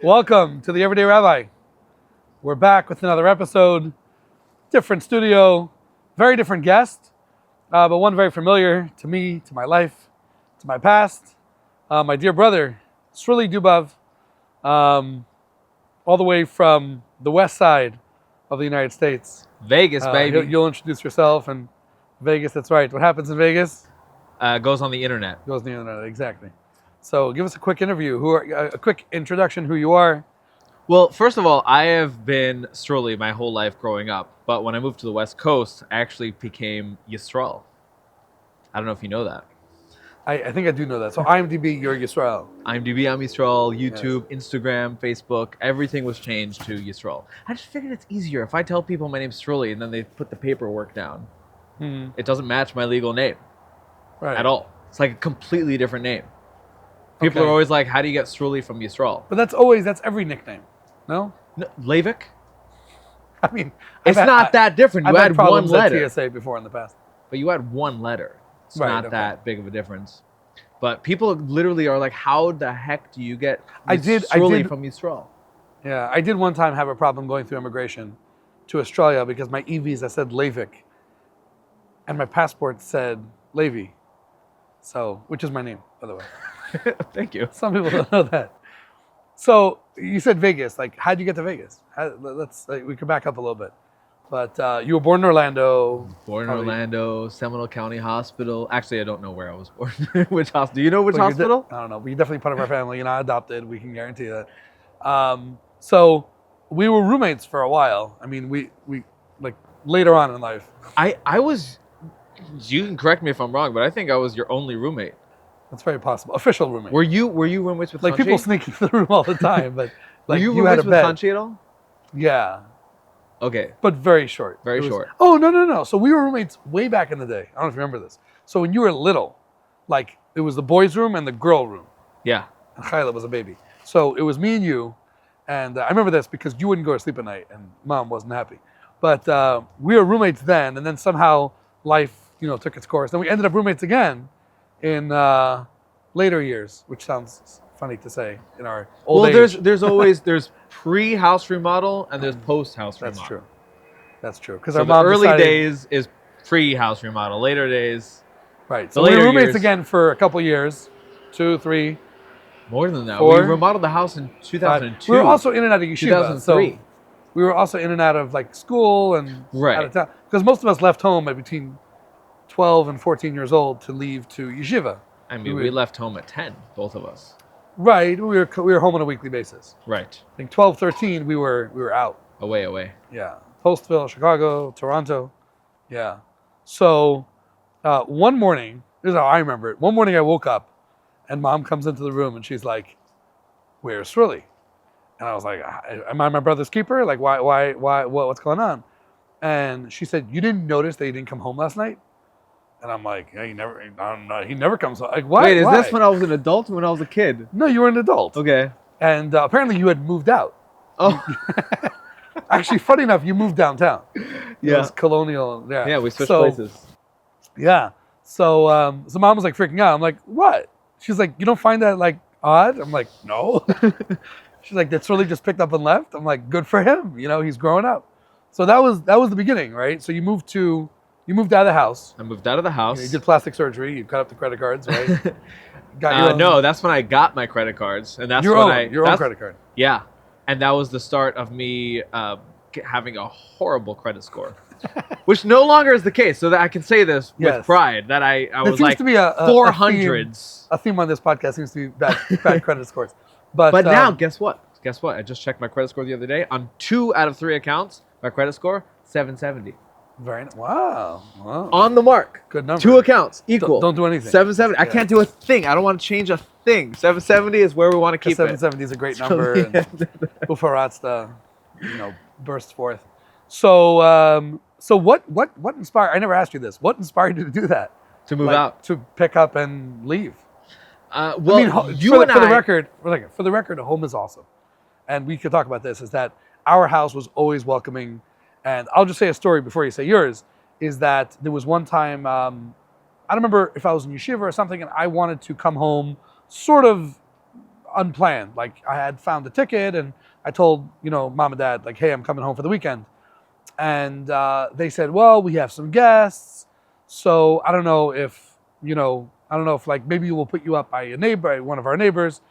Welcome to the Everyday Rabbi. We're back with another episode, different studio, very different guest, but one very familiar to me, to my life, to my past. My dear brother, Yisrael Dubov, all the way from the west side of the United States. Vegas, baby. You'll introduce yourself, and Vegas, that's right. What happens in Vegas? Goes on the internet. Goes on the internet, exactly. So give us a quick a quick introduction, who you are. Well, first of all, I have been Sruli my whole life growing up. But when I moved to the West Coast, I actually became Yisrael. I don't know if you know that. I think I do know that. So IMDb, you're Yisrael. IMDb, I'm Yisrael. YouTube, yes. Instagram, Facebook, everything was changed to Yisrael. I just figured it's easier. If I tell people my name's Sruli and then they put the paperwork down, it doesn't match my legal name at all. It's like a completely different name. People are always like, how do you get Sruli from Yisrael? But that's every nickname, no? Leivik? I mean, it's not that different. You had one letter. At TSA before in the past. But you had one letter. It's not that big of a difference. But people literally are like, how the heck do you get Sruli from Yisrael? Yeah, I did one time have a problem going through immigration to Australia because my e-visa said Leivik and my passport said Levi. So, which is my name, by the way. Thank you. Some people don't know that. So you said Vegas. Like, how'd you get to Vegas? We could back up a little bit. But you were born in Orlando. Orlando, Seminole County Hospital. Actually, I don't know where I was born. Which hospital? Do you know which hospital? I don't know. But you're definitely part of our family. You're not adopted. We can guarantee that. So we were roommates for a while. I mean, we like later on in life. I was. You can correct me if I'm wrong, but I think I was your only roommate. That's very possible. Official roommate. Were you roommates with like Hanchi? People sneak into the room all the time, but like were you roommates with Hanchi at all? Yeah. Okay. But very short. Very short. Oh no. So we were roommates way back in the day. I don't know if you remember this. So when you were little, like it was the boys' room and the girl room. Yeah. And Chayla was a baby. So it was me and you, and I remember this because you wouldn't go to sleep at night, and Mom wasn't happy. But we were roommates then, and then somehow life, took its course. Then we ended up roommates again in later years, which sounds funny to say in our old age. Well, there's pre-house remodel and there's post-house remodel. That's true. Because so the early days is pre-house remodel. Later days, right. So we were roommates again for a couple years, 2, 3. More than that. 4. We remodeled the house in 2002. We were also in and out of Yeshiva. 2003. So we were also in and out of like school and out of town. Because most of us left home at between 12 and 14 years old to leave to Yeshiva. I mean, we left home at 10, both of us. Right. We were home on a weekly basis. Right. I think 12, 13, we were out. Away. Yeah. Postville, Chicago, Toronto. Yeah. So one morning, this is how I remember it. One morning I woke up and Mom comes into the room and she's like, "Where's Sruli?" And I was like, "Am I my brother's keeper? Like, why, what's going on?" And she said, "You didn't notice that he didn't come home last night?" And I'm like, "Yeah, he never comes home." Like, why? Wait, is this when I was an adult or when I was a kid? No, you were an adult. Okay. And apparently you had moved out. Oh. Actually, funny enough, you moved downtown. Yeah. It was colonial. Yeah. Yeah, we switched places. Yeah. So Mom was like freaking out. I'm like, "What?" She's like, "You don't find that like odd?" I'm like, "No." She's like, "That's really just picked up and left." I'm like, "Good for him. He's growing up." So that was the beginning, right? So you moved out of the house. I moved out of the house. You did plastic surgery. You cut up the credit cards, right? No, that's when I got my credit cards, and that's your own credit card. Yeah, and that was the start of me having a horrible credit score, which no longer is the case. So that I can say this with pride that I was like 400s. A theme on this podcast seems to be bad credit scores. But now, guess what? I just checked my credit score the other day. On 2 out of 3 accounts, my credit score 770. Very nice. Wow. On the mark. Good number. 2 accounts equal. Don't do anything. 770. I can't do a thing. I don't want to change a thing. 770 is where we want to keep 770 is a great number. And Ufaratsta, bursts forth. So what inspired? I never asked you this. What inspired you to do that? To move out. To pick up and leave. For the record, home is awesome, and we could talk about this. Is that our house was always welcoming, and I'll just say a story before you say yours. Is that there was one time I don't remember if I was in Yeshiva or something, and I wanted to come home sort of unplanned. Like I had found a ticket and I told, mom and dad, like, hey, I'm coming home for the weekend. And they said, well, we have some guests. So I don't know if, like maybe we'll put you up by one of our neighbors.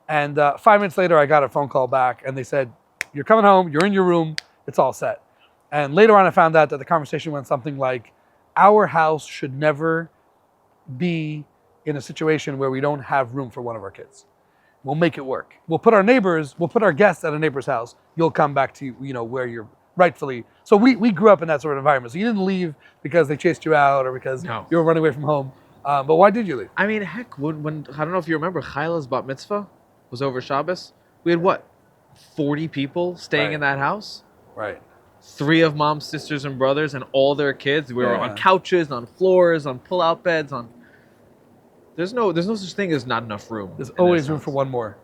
And 5 minutes later, I got a phone call back and they said, you're coming home, you're in your room, it's all set. And later on, I found out that the conversation went something like, our house should never be in a situation where we don't have room for one of our kids. We'll make it work. We'll put our guests at a neighbor's house. You'll come back to, where you're rightfully. So we grew up in that sort of environment. So you didn't leave because they chased you out or because you were running away from home. But why did you leave? I mean, heck, when I don't know if you remember, Chayla's bat mitzvah was over Shabbos. We had 40 people staying in that house? Right. 3 of mom's sisters and brothers and all their kids. We were on couches, on floors, on pull-out beds, There's no such thing as not enough room. There's always room for one more.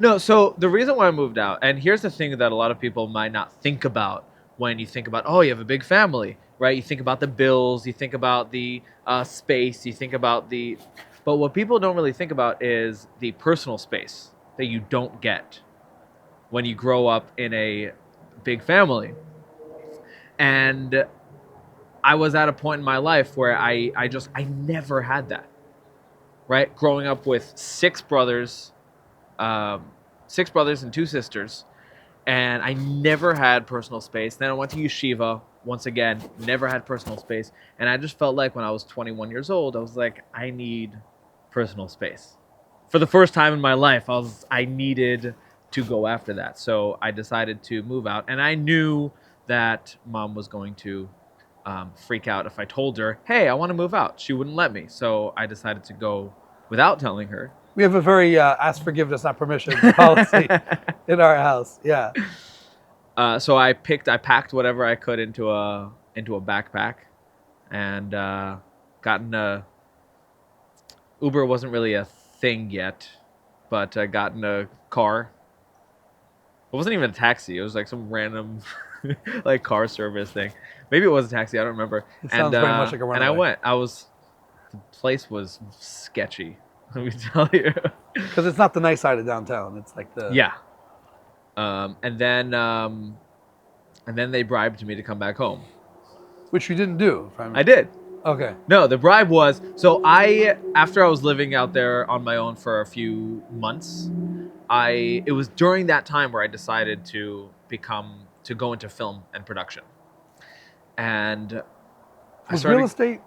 No, so the reason why I moved out, and here's the thing that a lot of people might not think about when you think about, you have a big family, right? You think about the bills, you think about the space, you think about but what people don't really think about is the personal space that you don't get when you grow up in a big family. And I was at a point in my life where I never had that. Right, growing up with 6 brothers and 2 sisters, and I never had personal space. Then I went to Yeshiva once again, never had personal space, and I just felt like when I was 21 years old, I was like, I need personal space. For the first time in my life, I needed to go after that. So I decided to move out, and I knew that mom was going to freak out if I told her, hey, I want to move out. She wouldn't let me. So I decided to go without telling her. We have a very ask forgiveness, not permission policy in our house. Yeah. So I packed whatever I could into a backpack and Uber wasn't really a thing yet, but I got in a car. It wasn't even a taxi. It was like some random like car service thing. Maybe it was a taxi. I don't remember. It sounds very much like a runaway. And I went. The place was sketchy. Let me tell you. Because it's not the nice side of downtown. It's like the and then they bribed me to come back home, which you didn't do. I did. Okay. No, the bribe was after I was living out there on my own for a few months. It was during that time where I decided to go into film and production. And was real estate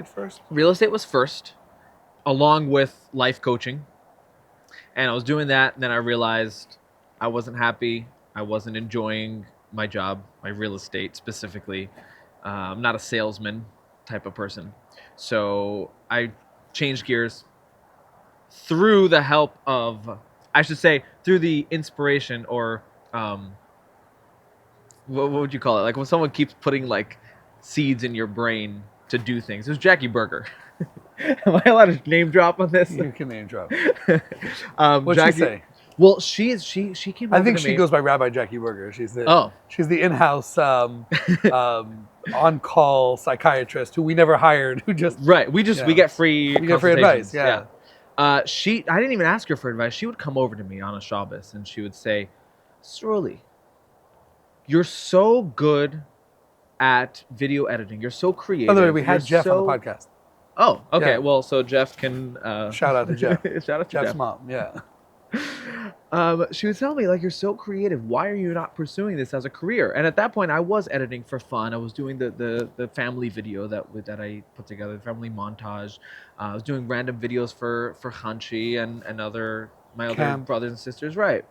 first? Real estate was first, along with life coaching. And I was doing that, and then I realized I wasn't happy. I wasn't enjoying my job, my real estate specifically. I'm not a salesman type of person. So I changed gears through the help of, through the inspiration or what would you call it? Like when someone keeps putting like seeds in your brain to do things. It was Jackie Berger. Am I allowed to name drop on this? You can name drop. What'd Jackie, she say? Well, she came. I think she goes by Rabbi Jackie Berger. She's the in-house on-call psychiatrist who we never hired. Who just we get free advice. Yeah. I didn't even ask her for advice. She would come over to me on a Shabbos and she would say, Sruli, you're so good at video editing. You're so creative. By the way, we had Jeff on the podcast. Oh, okay. Yeah. Well, so Jeff can... shout out to Jeff. Shout out to Jeff's Jeff. mom, yeah. She would tell me, like, you're so creative. Why are you not pursuing this as a career? And at that point, I was editing for fun. I was doing the family video that I put together, the family montage. I was doing random videos for Hanshi and my other brothers and sisters, right?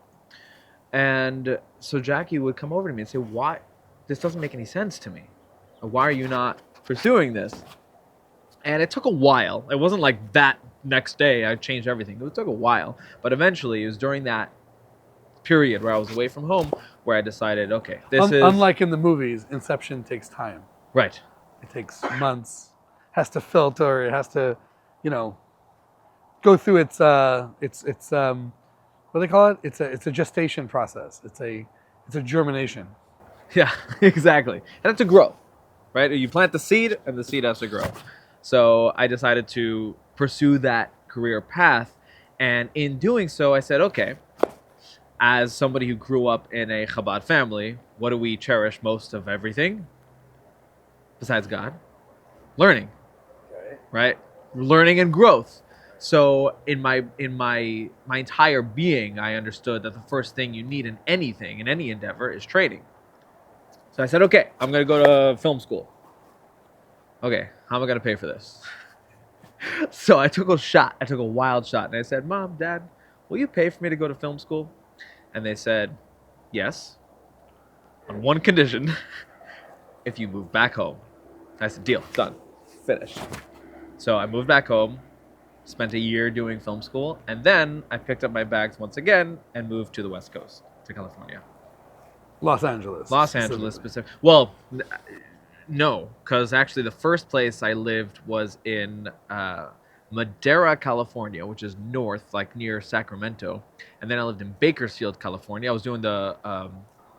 And so Jackie would come over to me and say, why? This doesn't make any sense to me. Why are you not pursuing this? And it took a while. It wasn't like that next day I changed everything. It took a while. But eventually, it was during that period where I was away from home where I decided, okay, this is... Unlike in the movies, Inception takes time. Right. It takes months. Has to filter. It has to, go through its what do they call it? It's a gestation process. It's a germination. Yeah, exactly. And it's a grow, right? You plant the seed and the seed has to grow. So I decided to pursue that career path. And in doing so, I said, okay, as somebody who grew up in a Chabad family, what do we cherish most of everything besides God? Learning, right? Learning and growth. So in my entire being, I understood that the first thing you need in anything, in any endeavor, is training. So I said, okay, I'm going to go to film school. Okay, how am I going to pay for this? So I took a shot. I took a wild shot. And I said, Mom, Dad, will you pay for me to go to film school? And they said, yes, on one condition, if you move back home. I said, deal, done, finished. So I moved back home, spent a year doing film school, and then I picked up my bags once again and moved to the West Coast, to California. Los Angeles. Los Angeles specifically. Well, no, because actually the first place I lived was in Madera, California, which is north, like near Sacramento. And then I lived in Bakersfield, California. I was doing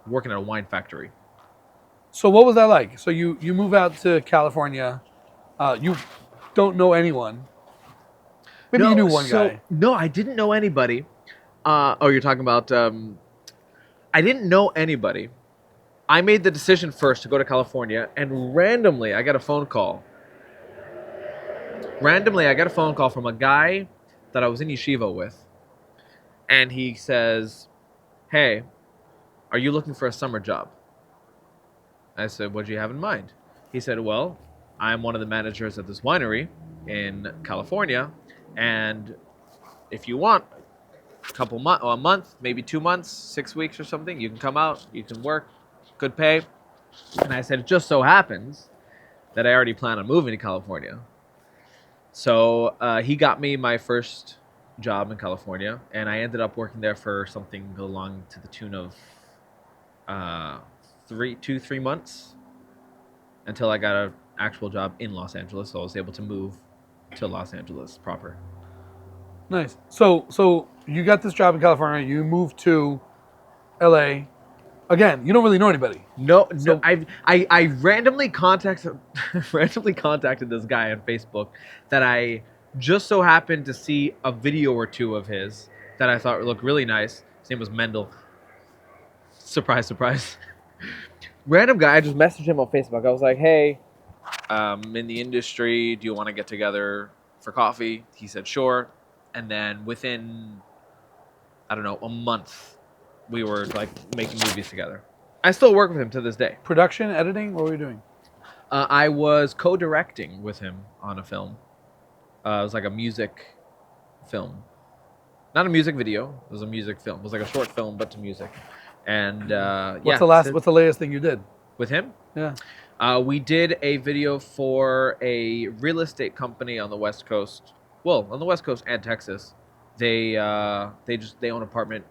working at a wine factory. So what was that like? So you move out to California. You don't know anyone. Maybe you knew one guy. No, I didn't know anybody. You're talking about... I didn't know anybody. I made the decision first to go to California, and randomly I got a phone call. From a guy that I was in Yeshiva with. And he says, hey, are you looking for a summer job? I said, what do you have in mind? He said, well, I'm one of the managers at this winery in California, and if you want a month, maybe 2 months, 6 weeks or something, you can come out, you can work, good pay. And I said, it just so happens that I already plan on moving to California. So he got me my first job in California, and I ended up working there for something along to the tune of 3 months until I got an actual job in Los Angeles. So I was able to move to Los Angeles proper. Nice. So you got this job in California. You moved to LA. Again, you don't really know anybody. No. I randomly contacted this guy on Facebook that I just so happened to see a video or two of his that I thought looked really nice. His name was Mendel. Surprise, surprise. Random guy. I just messaged him on Facebook. I was like, hey, in the industry, do you want to get together for coffee? He said, sure. And then within, I don't know, a month, we were like making movies together. I still work with him to this day. Production, editing, what were you doing? I was co-directing with him on a film. It was like a music film. Not a music video, it was a music film. It was like a short film, but to music. And what's the latest thing you did? With him? Yeah. We did a video for a real estate company on the West Coast. Well, on the West Coast and Texas. They own apartment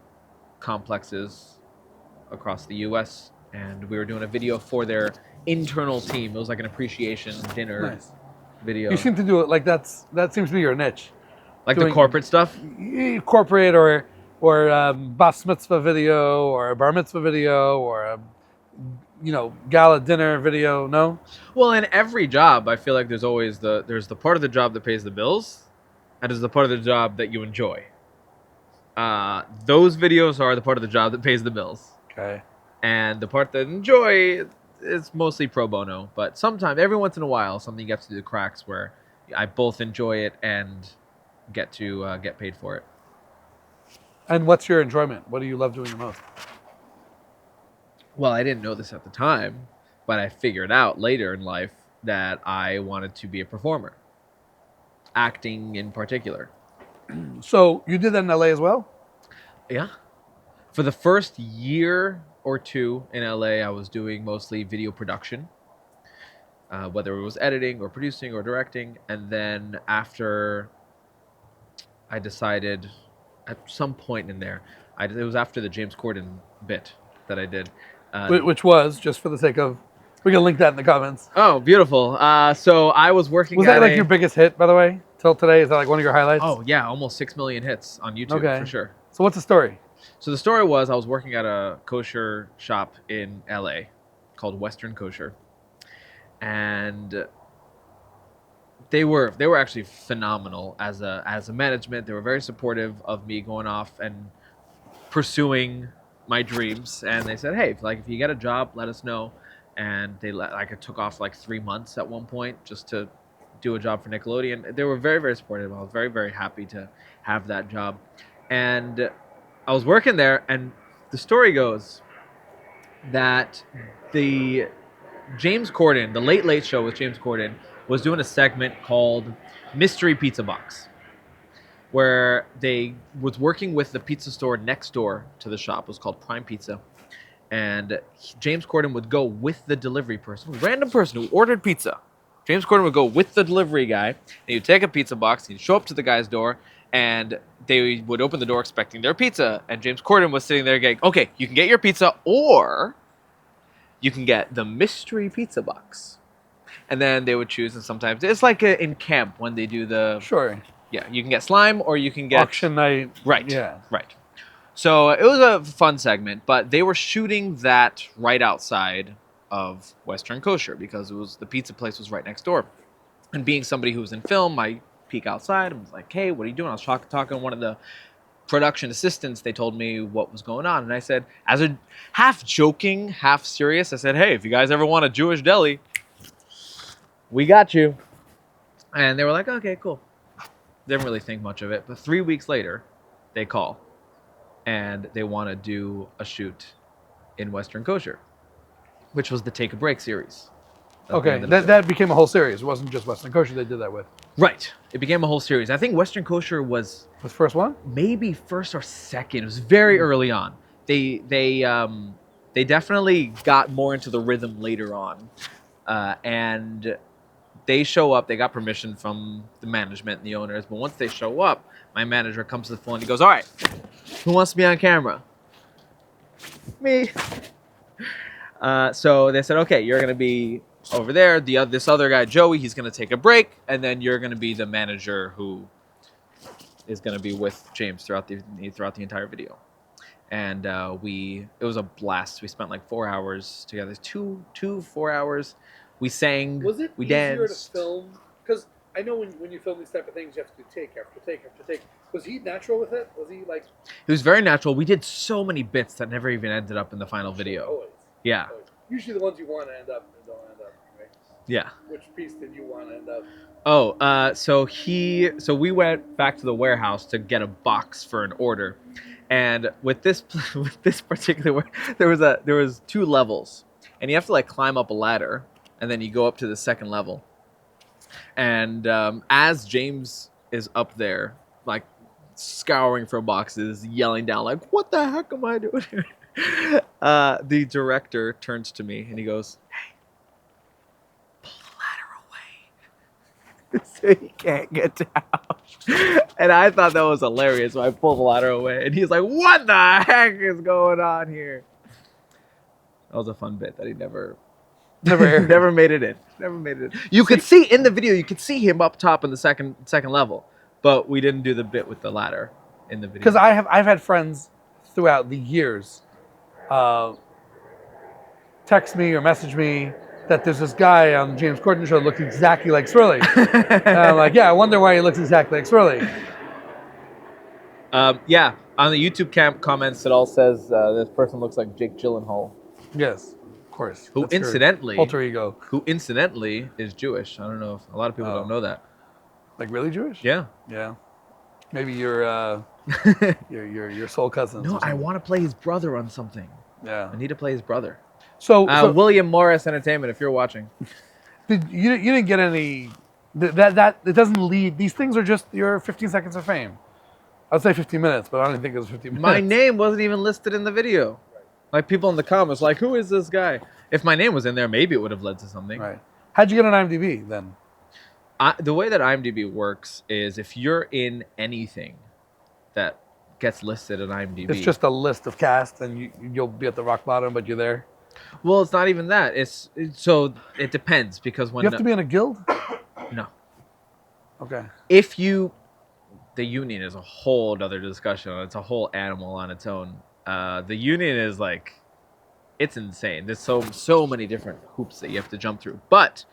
complexes across the U.S. and we were doing a video for their internal team. It was like an appreciation dinner video. You seem to do it like that seems to be your niche. Like the corporate stuff? Corporate or bas mitzvah video or a bar mitzvah video or a gala dinner video, no? Well, in every job, I feel like there's always there's the part of the job that pays the bills and there's the part of the job that you enjoy. Those videos are the part of the job that pays the bills. Okay. And the part that I enjoy is mostly pro bono. But sometimes, every once in a while, something gets through the cracks where I both enjoy it and get to get paid for it. And what's your enjoyment? What do you love doing the most? Well, I didn't know this at the time, but I figured out later in life that I wanted to be a performer. Acting in particular. So you did that in LA as well? Yeah. For the first year or two in LA, I was doing mostly video production, whether it was editing or producing or directing. And then after I decided at some point in there, it was after the James Corden bit that I did. Which was, just for the sake of, we can link that in the comments. Oh, beautiful. So I was working Was that like your biggest hit, by the way, till today? Is that like one of your highlights? Oh, yeah, almost 6 million hits on YouTube, for sure. So what's the story? So the story was I was working at a kosher shop in LA called Western Kosher. And They were actually phenomenal as a management. They were very supportive of me going off and pursuing my dreams. And they said, hey, if you get a job, let us know. And I took off like 3 months at one point just to do a job for Nickelodeon. They were very, very supportive. I was very, very happy to have that job. And I was working there, and the story goes that the James Corden, the Late Late Show with James Corden, was doing a segment called Mystery Pizza Box, where they was working with the pizza store next door to the shop. It was called Prime Pizza. And James Corden would go with the delivery person, a random person who ordered pizza. James Corden would go with the delivery guy, and he'd take a pizza box, and he'd show up to the guy's door, and they would open the door expecting their pizza. And James Corden was sitting there going, okay, you can get your pizza, or you can get the mystery pizza box. And then they would choose, and sometimes it's like in camp when they do the... Sure. Yeah, you can get slime, or you can get... Auction night. Right, Yeah. right. So it was a fun segment, but they were shooting that right outside of Western Kosher because the pizza place was right next door. And being somebody who was in film, I peek outside and was like, hey, what are you doing? I was talking to one of the production assistants. They told me what was going on. And I said, as a half joking, half serious, I said, hey, if you guys ever want a Jewish deli, we got you. And they were like, okay, cool. Didn't really think much of it. But 3 weeks later, they call. And they want to do a shoot in Western Kosher, which was the Take a Break series. Okay, that became a whole series. It wasn't just Western Kosher they did that with. Right. It became a whole series. I think Western Kosher was the first one? Maybe first or second. It was very early on. They definitely got more into the rhythm later on. And they show up. They got permission from the management and the owners. But once they show up, my manager comes to the phone. He goes, all right, who wants to be on camera? Me. So they said, okay, you're going to be over there. This other guy, Joey, he's going to take a break. And then you're going to be the manager who is going to be with James throughout the entire video. And it was a blast. We spent like 4 hours together. 4 hours. We sang. Was it we easier danced. to film? Because I know when you film these type of things, you have to do take after take after take. Was he natural with it? Was he like... It was very natural. We did so many bits that never even ended up in the final video. Always. Yeah. Always. Usually the ones you want to end up don't end up, right? Yeah. Which piece did you want to end up? Oh, so we went back to the warehouse to get a box for an order. And with this particular, there was 2 levels, and you have to like climb up a ladder, and then you go up to the second level. And as James is up there, like scouring for boxes, yelling down like, "What the heck am I doing here?" The director turns to me and he goes, "Hey, pull the ladder away so he can't get down." And I thought that was hilarious, so I pulled the ladder away, and he's like, "What the heck is going on here?" That was a fun bit that he never made it in. Never made it in. You could see in the video, you could see him up top in the second level, but we didn't do the bit with the ladder in the video. Because I've had friends throughout the years text me or message me that there's this guy on the James Corden show that looks exactly like Sruli. And I'm like, yeah, I wonder why he looks exactly like Sruli. Yeah, on the YouTube comments, it all says this person looks like Jake Gyllenhaal. Yes, of course. Who incidentally, alter ego. Who incidentally is Jewish. I don't know if a lot of people don't know that. Like really Jewish? Yeah. Yeah. Maybe your soul cousin. No, I want to play his brother on something. Yeah. I need to play his brother. So William Morris Entertainment, if you're watching. You didn't get any that it doesn't lead. These things are just your 15 seconds of fame. I'd say 15 minutes, but I don't think it was 15 minutes. My name wasn't even listed in the video. Like people in the comments, like, who is this guy? If my name was in there, maybe it would have led to something. Right. How'd you get on IMDb then? The way that IMDb works is if you're in anything that gets listed on IMDb. It's just a list of cast, and you'll be at the rock bottom, but you're there. Well, it's not even that. So it depends because when you have to be in a guild. No. Okay. The union is a whole other discussion. It's a whole animal on its own. The union is like, it's insane. There's so many different hoops that you have to jump through. But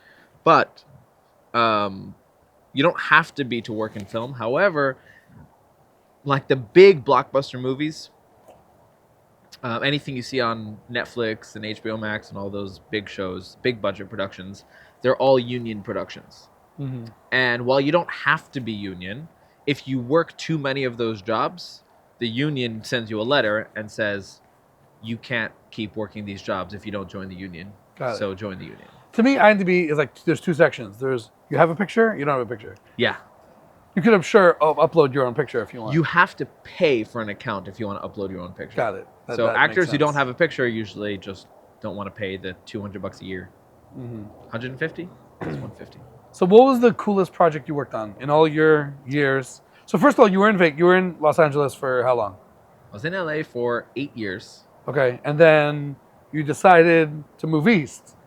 You don't have to be to work in film. However, like the big blockbuster movies, anything you see on Netflix and HBO Max and all those big shows, big budget productions, they're all union productions. Mm-hmm. And while you don't have to be union, if you work too many of those jobs, the union sends you a letter and says, you can't keep working these jobs if you don't join the union. Got it. So join the union. To me, IMDb is like there's two sections. There's you have a picture, you don't have a picture. Yeah. You could, I'm sure, upload your own picture if you want. You have to pay for an account if you want to upload your own picture. Got it. So that actors makes who don't sense. have a picture usually just don't want to pay the $200 a year. Mm-hmm. 150? It's 150. So what was the coolest project you worked on in all your years? So first of all, you were in Los Angeles for how long? I was in LA for 8 years. Okay, and then you decided to move east,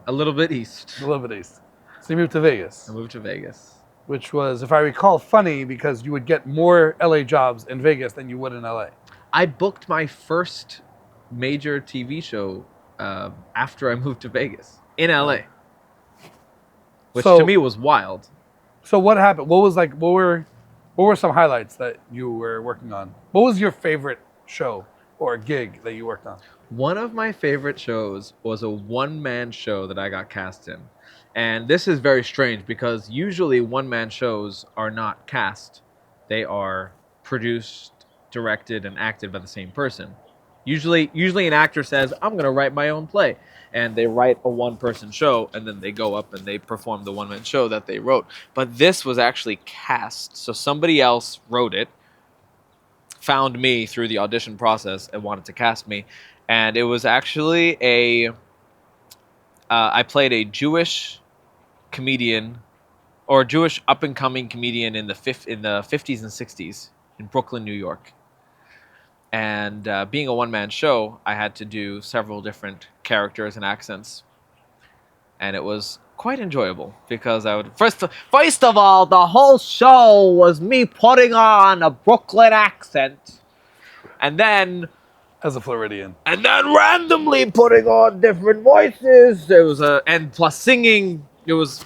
A little bit east. a little bit east. So you moved to Vegas, I moved to Vegas. which was, if I recall, funny because you would get more LA jobs in Vegas than you would in LA. I booked my first major TV show after I moved to Vegas in LA, which So- to me was wild. So what happened? What were some highlights that you were working on? What was your favorite show or gig that you worked on? One of my favorite shows was a one-man show that I got cast in. And this is very strange because usually one-man shows are not cast. They are produced, directed, and acted by the same person. Usually an actor says, I'm going to write my own play. And they write a one-person show, and then they go up and they perform the one-man show that they wrote. But this was actually cast. So somebody else wrote it, found me through the audition process, and wanted to cast me. And it was actually I played a Jewish comedian, or Jewish up-and-coming comedian in the 50s and 60s in Brooklyn, New York. And being a one-man show, I had to do several different characters and accents. And it was quite enjoyable because I would... First of all, the whole show was me putting on a Brooklyn accent. And then As a Floridian. randomly putting on different voices. There was and plus singing. It was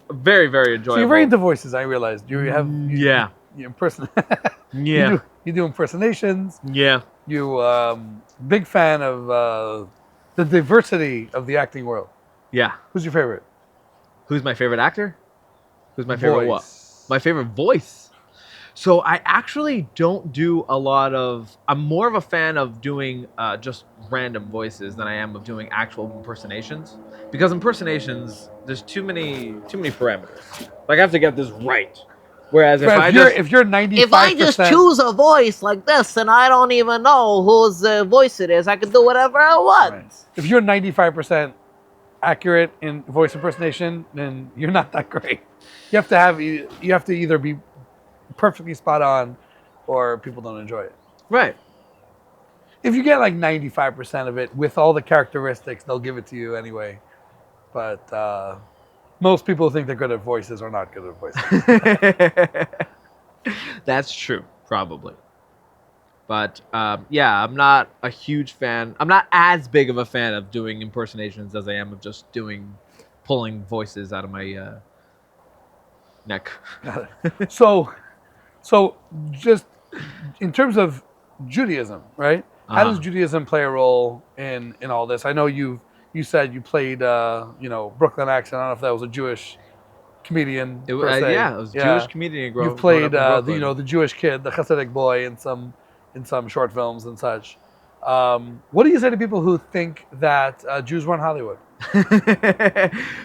very, very enjoyable. So you're very into voices, I realized. You have... Yeah. You imperson- Yeah. You do impersonations. Yeah. You big fan of the diversity of the acting world. Yeah. Who's your favorite? Who's my favorite actor? Who's my favorite what? Voice. My favorite voice. So I actually don't do a lot of... I'm more of a fan of doing just random voices than I am of doing actual impersonations. Because impersonations, there's too many parameters. Like I have to get this right. Whereas if you're 95%, If I just choose a voice like this and I don't even know whose voice it is, I can do whatever I want. Right. If you're 95% accurate in voice impersonation, then you're not that great. You have to either be perfectly spot on, or people don't enjoy it. right. If you get like 95% of it with all the characteristics, they'll give it to you anyway. But most people think they're good at voices are not good at voices. That's true, probably. But yeah, I'm not a huge fan. I'm not as big of a fan of doing impersonations as I am of just pulling voices out of my neck. So just in terms of Judaism, right? How does Judaism play a role in all this? I know you said you played Brooklyn accent. I don't know if that was a Jewish comedian. It per se. yeah, it was a Jewish comedian. You played the Jewish kid, the Hasidic boy in some short films and such. What do you say to people who think that Jews run Hollywood?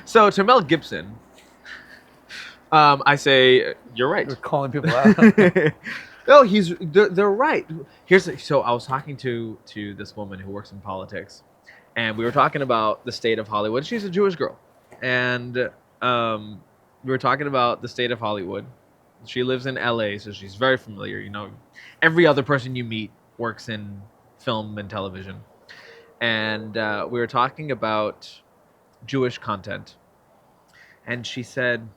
So to Mel Gibson, I say you're right. You're calling people out. No, they're right. So I was talking to this woman who works in politics, and we were talking about the state of Hollywood. She's a Jewish girl, and we were talking about the state of Hollywood. She lives in LA, so she's very familiar. You know, every other person you meet works in film and television, and we were talking about Jewish content, and she said,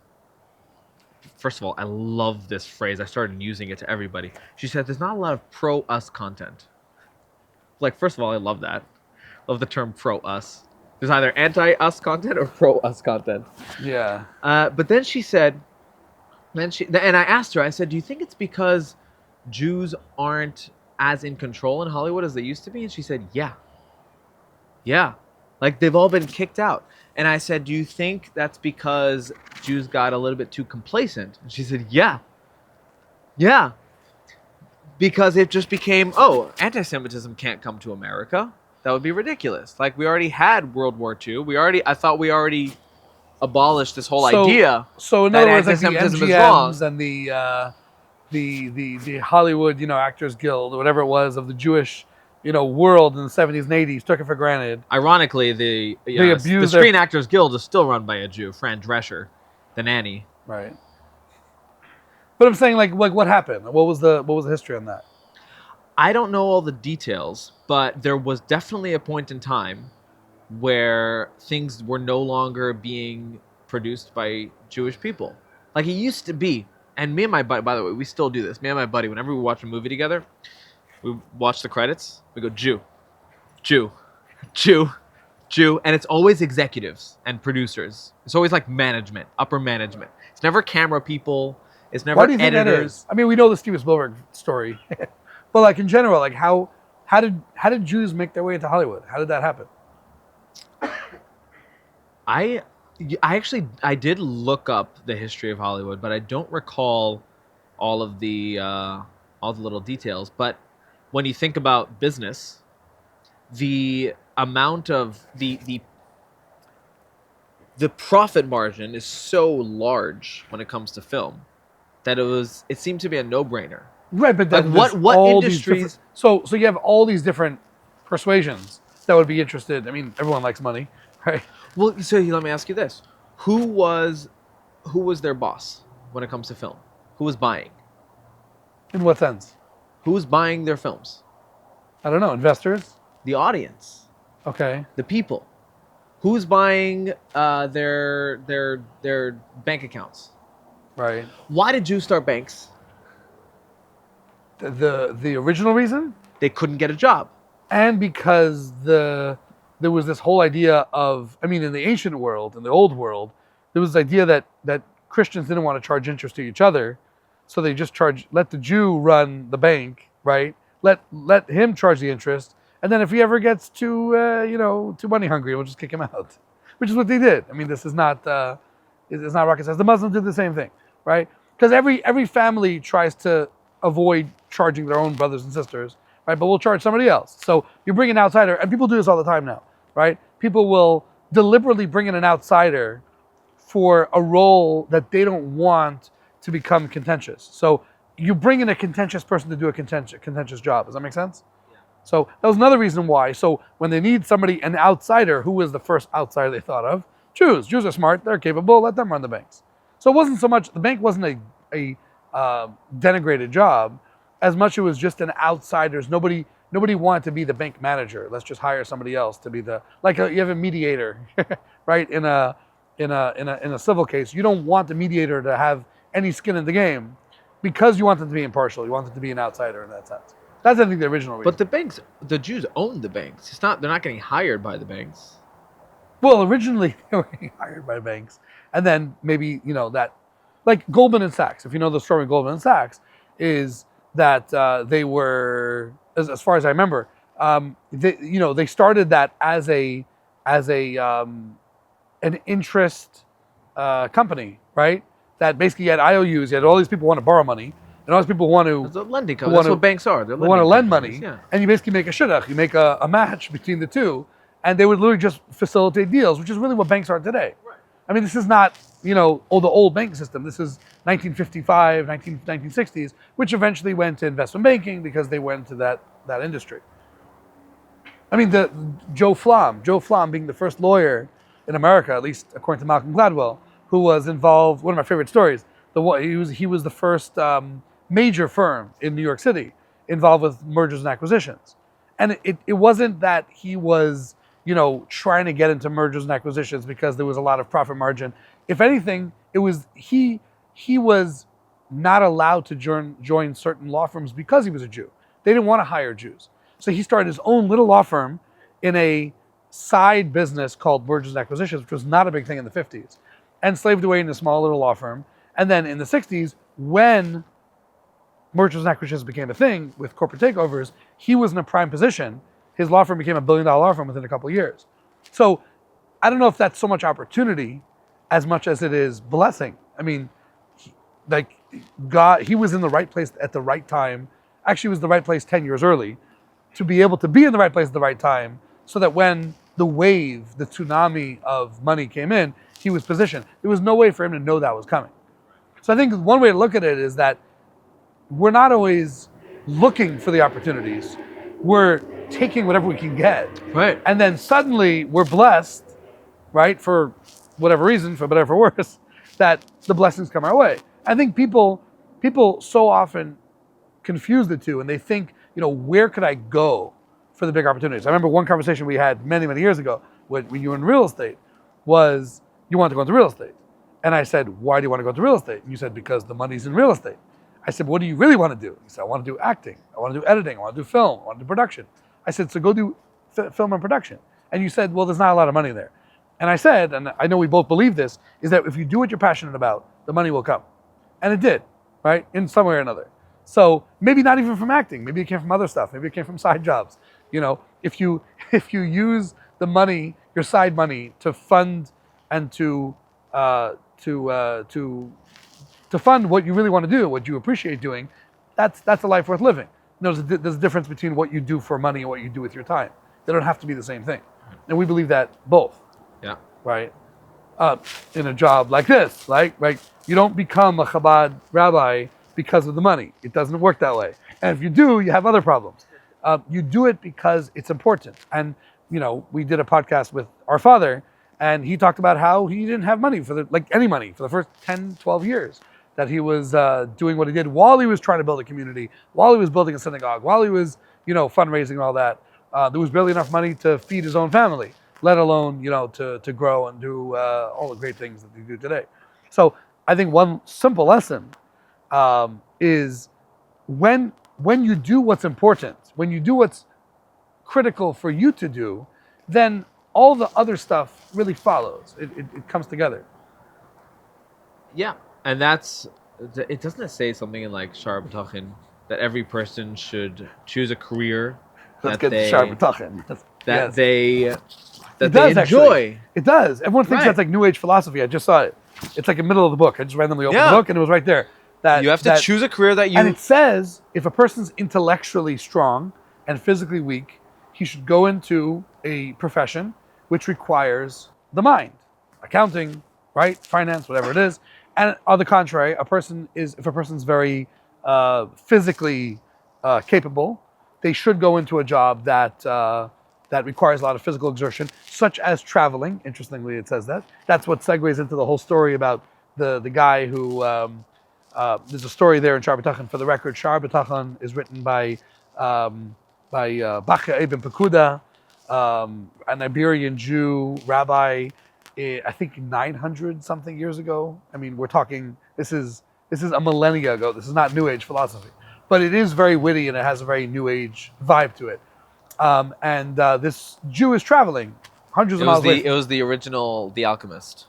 first of all, I love this phrase. I started using it to everybody. She said, there's not a lot of pro-us content. Like, first of all, I love that. Love the term pro-us. There's either anti-us content or pro-us content. Yeah. But then she said, And I asked her, I said, do you think it's because Jews aren't as in control in Hollywood as they used to be? And she said, yeah. Yeah. Like they've all been kicked out. And I said, do you think that's because Jews got a little bit too complacent? And she said, yeah. Yeah. Because it just became, anti-Semitism can't come to America. That would be ridiculous. Like we already had World War II. I thought we already abolished this whole idea. So in that other words, like the anti-Semitism is wrong. MGMs and the Hollywood, Actors Guild or whatever it was of the Jewish, world in the 70s and 80s took it for granted. Ironically, the Screen Actors Guild is still run by a Jew, Fran Drescher, the nanny. Right. But I'm saying, like what happened? What was the history on that? I don't know all the details, but there was definitely a point in time where things were no longer being produced by Jewish people. Like it used to be. And me and my buddy, by the way, we still do this. Me and my buddy, whenever we watch a movie together, we watch the credits, we go, Jew, Jew, Jew, Jew. And it's always executives and producers. It's always like management, upper management. It's never camera people. It's never Why do you think editors. that is? I mean, we know the Steven Spielberg story. But like in general, like how did Jews make their way into Hollywood? How did that happen? I did look up the history of Hollywood, but I don't recall all of the little details. But when you think about business, the amount of the profit margin is so large when it comes to film that it seemed to be a no-brainer. Right, but like what industries? So you have all these different persuasions that would be interested. I mean, everyone likes money, right? Well, so let me ask you this: who was their boss when it comes to film? Who was buying? In what sense? Who was buying their films? I don't know. Investors? The audience. Okay. The people. Who's buying their bank accounts? Right. Why did Jews start banks? The original reason? They couldn't get a job. And because there was this whole idea of, I mean, in the ancient world, in the old world, there was this idea that Christians didn't want to charge interest to each other, so they just let the Jew run the bank, right? Let him charge the interest, and then if he ever gets too money hungry, we'll just kick him out, which is what they did. I mean, this is not it's not rocket science. The Muslims did the same thing, right? Because every family tries to avoid charging their own brothers and sisters, right? But we'll charge somebody else. So you bring an outsider, and people do this all the time now, right? People will deliberately bring in an outsider for a role that they don't want to become contentious. So you bring in a contentious person to do a contentious job. Does that make sense? Yeah. So that was another reason why. So when they need an outsider, who was the first outsider they thought of? Jews. Jews are smart. They're capable. Let them run the banks. So it wasn't so much, the bank wasn't a denigrated job, as much it was just an outsider's. Nobody wanted to be the bank manager. Let's just hire somebody else to be you have a mediator, right? In a civil case, you don't want the mediator to have any skin in the game because you want them to be impartial. You want them to be an outsider in that sense. That's, I think, the original reason. But the Jews own the banks. They're not getting hired by the banks. Well, originally they were getting hired by banks, and then maybe that. Like Goldman and Sachs, if you know the story of Goldman and Sachs, is that they were, as far as I remember, they started that as an interest company, right? That basically had IOUs, you had all these people want to borrow money, and all these people want to. It's a lending company. That's what banks are. They want to lend money, yeah. And you basically make a shidduch, you make a match between the two, and they would literally just facilitate deals, which is really what banks are today. Right. I mean, this is not, the old banking system. This is 1955, 1960s, which eventually went to investment banking because they went to that industry. I mean, Joe Flom being the first lawyer in America, at least according to Malcolm Gladwell, who was involved, one of my favorite stories, he was the first major firm in New York City involved with mergers and acquisitions. And it wasn't that he was trying to get into mergers and acquisitions because there was a lot of profit margin. If anything, it was he was not allowed to join certain law firms because he was a Jew. They didn't want to hire Jews. So he started his own little law firm in a side business called mergers and acquisitions, which was not a big thing in the 50s, and slaved away in a small little law firm. And then in the 60s, when mergers and acquisitions became a thing with corporate takeovers, he was in a prime position. His law firm became $1 billion law firm within a couple of years. So I don't know if that's so much opportunity as much as it is blessing. I mean, God, he was in the right place at the right time. Actually, was the right place 10 years early to be able to be in the right place at the right time so that when the wave, the tsunami of money came in, he was positioned. There was no way for him to know that was coming. So I think one way to look at it is that we're not always looking for the opportunities. We're taking whatever we can get. Right. And then suddenly we're blessed, right, for whatever reason, for better or for worse, that the blessings come our way. I think people so often confuse the two and they think, where could I go for the big opportunities? I remember one conversation we had many, many years ago when you were in real estate was you wanted to go into real estate. And I said, why do you want to go into real estate? And you said, because the money's in real estate. I said, what do you really want to do? He said, I want to do acting. I want to do editing. I want to do film. I want to do production. I said, so go do film and production. And you said, well, there's not a lot of money there. And I said, and I know we both believe this, is that if you do what you're passionate about, the money will come. And it did, right? In some way or another. So maybe not even from acting. Maybe it came from other stuff. Maybe it came from side jobs. If you use the money, your side money, to fund and to fund what you really want to do, what you appreciate doing, that's a life worth living. There's a difference between what you do for money and what you do with your time. They don't have to be the same thing. And we believe that both. Yeah. Right? In a job like this, right? You don't become a Chabad rabbi because of the money. It doesn't work that way. And if you do, you have other problems. You do it because it's important. And, we did a podcast with our father, and he talked about how he didn't have money any money for the first 10, 12 years that he was doing what he did while he was trying to build a community, while he was building a synagogue, while he was, fundraising and all that. There was barely enough money to feed his own family, let alone, to grow and do all the great things that they do today. So I think one simple lesson is when you do what's important, when you do what's critical for you to do, then all the other stuff really follows. It comes together. Yeah, and doesn't it say something in like Shar B'Tachin that every person should choose a career Let's that get to Shar B'Tachin. they does, enjoy. Actually. It does. Everyone thinks Right. that's like New Age philosophy. I just saw it. It's like in the middle of the book. I just randomly opened the book and it was right there. You have to choose a career that you... And it says if a person's intellectually strong and physically weak, he should go into a profession which requires the mind. Accounting, right? Finance, whatever it is. And on the contrary, if a person's very physically capable, they should go into a job that requires a lot of physical exertion, such as traveling. Interestingly, it says that. That's what segues into the whole story about the guy who... there's a story there in Shar B'Tachin. For the record, Shar B'Tachin is written by Bachya Ibn Pekuda, an Iberian Jew, rabbi, I think 900 something years ago. I mean, we're talking, this is a millennia ago. This is not New Age philosophy, but it is very witty and it has a very New Age vibe to it. And this Jew is traveling hundreds of miles away. It was the original The Alchemist.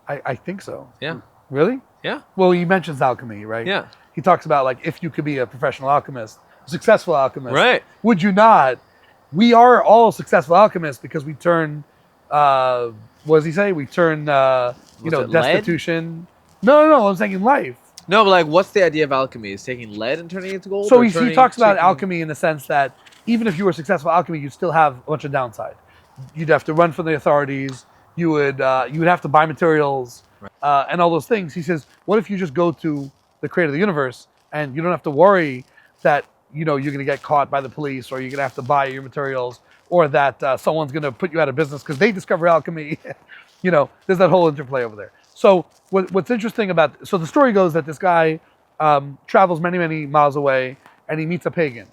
I think so. Yeah. Really? Yeah. Well, he mentions alchemy, right? Yeah. He talks about like if you could be a professional alchemist, a successful alchemist, Right. Would you not? We are all successful alchemists because we turn, what does he say? We turn, destitution. No. I'm saying in life. No, but like, what's the idea of alchemy? Is taking lead and turning it into gold? So he talks about alchemy in the sense that even if you were successful alchemy, you'd still have a bunch of downside. You'd have to run from the authorities. You would have to buy materials, and all those things. He says, what if you just go to the creator of the universe and you don't have to worry that you're going to get caught by the police, or you're going to have to buy your materials, or that someone's going to put you out of business because they discover alchemy. There's that whole interplay over there. So what's interesting so the story goes that this guy travels many, many miles away and he meets a pagan.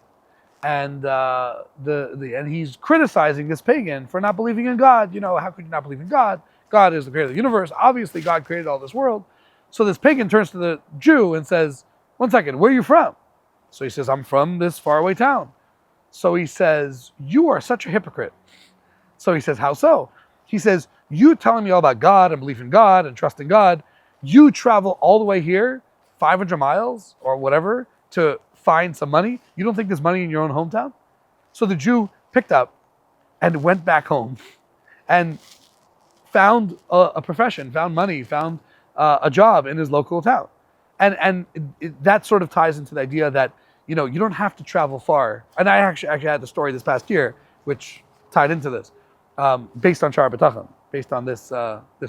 And and he's criticizing this pagan for not believing in God. How could you not believe in God? God is the creator of the universe. Obviously, God created all this world. So this pagan turns to the Jew and says, "One second, where are you from?" So he says, "I'm from this faraway town." So he says, "You are such a hypocrite." So he says, "How so?" He says, "You telling me all about God and belief in God and trust in God, You travel all the way here, 500 miles or whatever, to find some money. You don't think there's money in your own hometown? So the Jew picked up and went back home and found a profession, found money, found a job in his local town. And that sort of ties into the idea that, you don't have to travel far. And I actually had the story this past year, which tied into this, based on Shara B'Tachon, based on this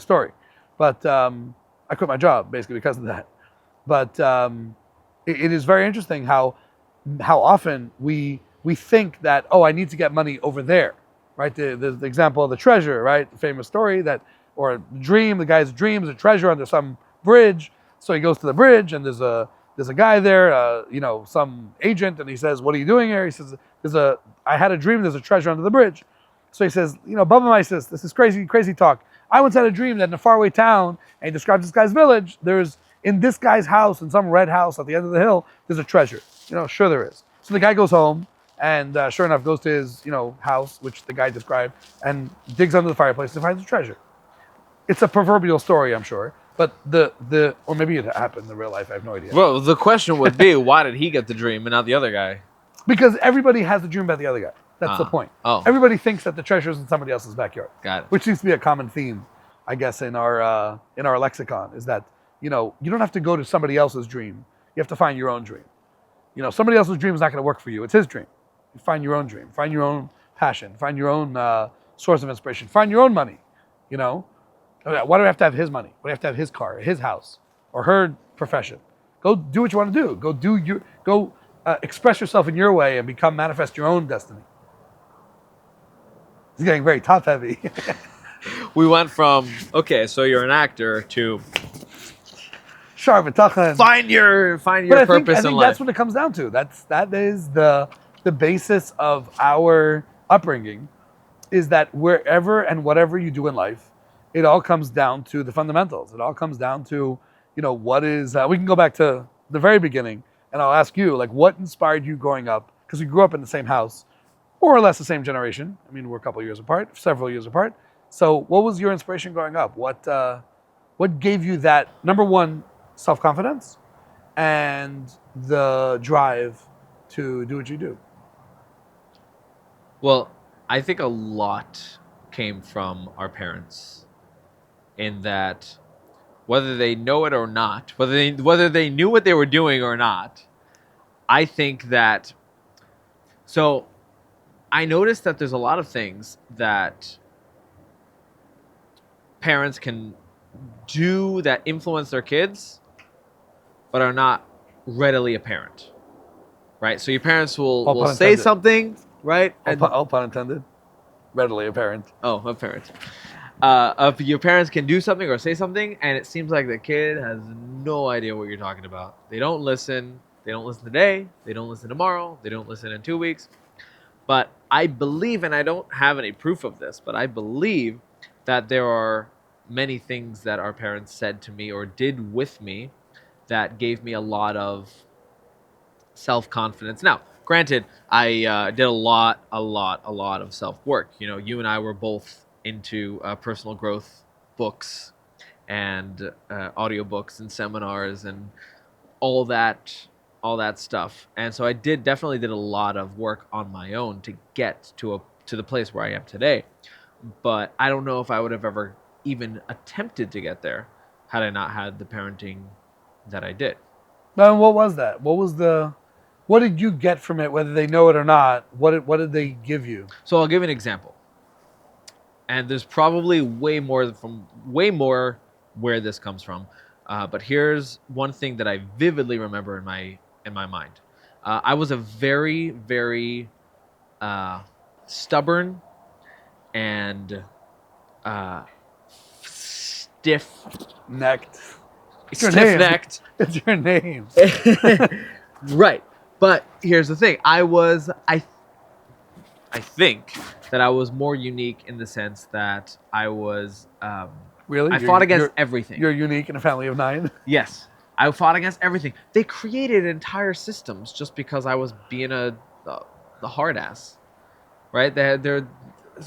story. But I quit my job basically because of that. But it is very interesting how often we think that, I need to get money over there, right? The example of the treasure, right? The famous story or dream, the guy's dream is a treasure under some bridge. So he goes to the bridge and there's a guy there, some agent, and he says, "What are you doing here?" He says, "I had a dream there's a treasure under the bridge." So he says, Baba Mises, this is crazy talk. I once had a dream that in a faraway town, and he describes this guy's village, there's, in this guy's house, in some red house at the end of the hill, there's a treasure. Sure there is. So the guy goes home, and sure enough, goes to his, house, which the guy described, and digs under the fireplace and finds a treasure. It's a proverbial story, I'm sure, but or maybe it happened in real life, I have no idea. Well, the question would be, why did he get the dream and not the other guy? Because everybody has a dream about the other guy. That's the point. Oh. Everybody thinks that the treasure is in somebody else's backyard. Got it. Which seems to be a common theme, I guess, in our lexicon, is that, you don't have to go to somebody else's dream. You have to find your own dream. Somebody else's dream is not going to work for you. It's his dream. You find your own dream. Find your own passion. Find your own source of inspiration. Find your own money. Why do I have to have his money? Why do I have to have his car, his house, or her profession? Go do what you want to do. Go express yourself in your way and manifest your own destiny. It's getting very top heavy. We went from, okay, so you're an actor, to Shara B'Tachon. find your But purpose I think in life. that's what it comes down to. That is the basis of our upbringing, is that wherever and whatever you do in life, it all comes down to the fundamentals. It all comes down to, what is, we can go back to the very beginning, and I'll ask you, what inspired you growing up? Because we grew up in the same house, more or less the same generation. I mean, we're a couple years apart, several years apart. So what was your inspiration growing up? What gave you that, number one, self-confidence and the drive to do what you do? Well, I think a lot came from our parents, in that whether they know it or not, whether they knew what they were doing or not, I think that, so I noticed that there's a lot of things that parents can do that influence their kids, but are not readily apparent, right? So your parents will say something, right? All pun intended. Readily apparent. Oh, apparent. Your parents can do something or say something, and it seems like the kid has no idea what you're talking about. They don't listen. They don't listen today. They don't listen tomorrow. They don't listen in 2 weeks. But I believe, and I don't have any proof of this, but I believe that there are many things that our parents said to me or did with me that gave me a lot of self-confidence. Now, granted, I did a lot of self-work. You and I were both into personal growth books and audiobooks and seminars and all that stuff. And so I definitely did a lot of work on my own to get to the place where I am today. But I don't know if I would have ever even attempted to get there had I not had the parenting that I did. Now, what was that? What did you get from it, whether they know it or not? What did they give you? So I'll give you an example. And there's probably way more where this comes from. But here's one thing that I vividly remember in my mind. I was a very, very stubborn and Stiff-necked. It's your name. Right. But here's the thing. I think that I was more unique in the sense that I was... Really? I fought against everything. You're unique in a family of 9? Yes. I fought against everything. They created entire systems just because I was being the hard ass. Right?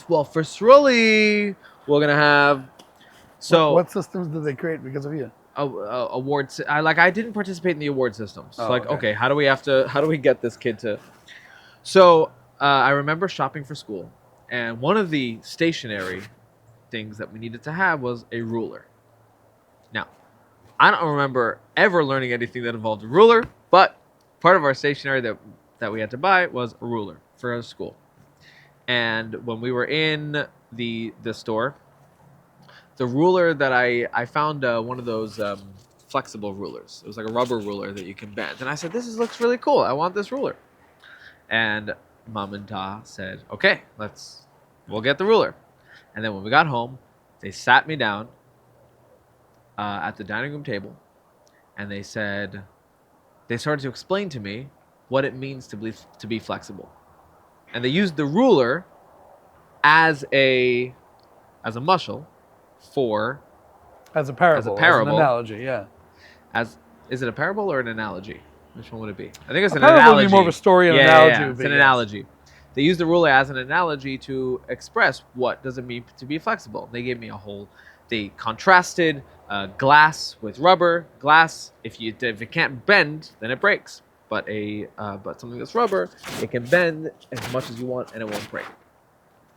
Well, for Sruli, we're going to have... So what systems did they create because of you? awards. I didn't participate in the award system. So Oh, okay. okay, how do we get this kid to? So I remember shopping for school, and one of the stationery things that we needed to have was a ruler. Now, I don't remember ever learning anything that involved a ruler, but part of our stationery that we had to buy was a ruler for our school. And when we were in the store, the ruler that I found one of those flexible rulers. It was like a rubber ruler that you can bend. And I said, looks really cool. I want this ruler. And Mom and Da said, okay, we'll get the ruler. And then when we got home, they sat me down at the dining room table, and they started to explain to me what it means to be flexible. And they used the ruler as a mushal for As a parable. As an analogy, yeah. Is it a parable or an analogy? Which one would it be? I think it's an parable analogy. Would be more of a story and analogy. Yeah, it's an analogy. They used the ruler as an analogy to express what does it mean to be flexible. They gave me they contrasted glass with rubber. Glass, if it can't bend, then it breaks. But something that's rubber, it can bend as much as you want and it won't break.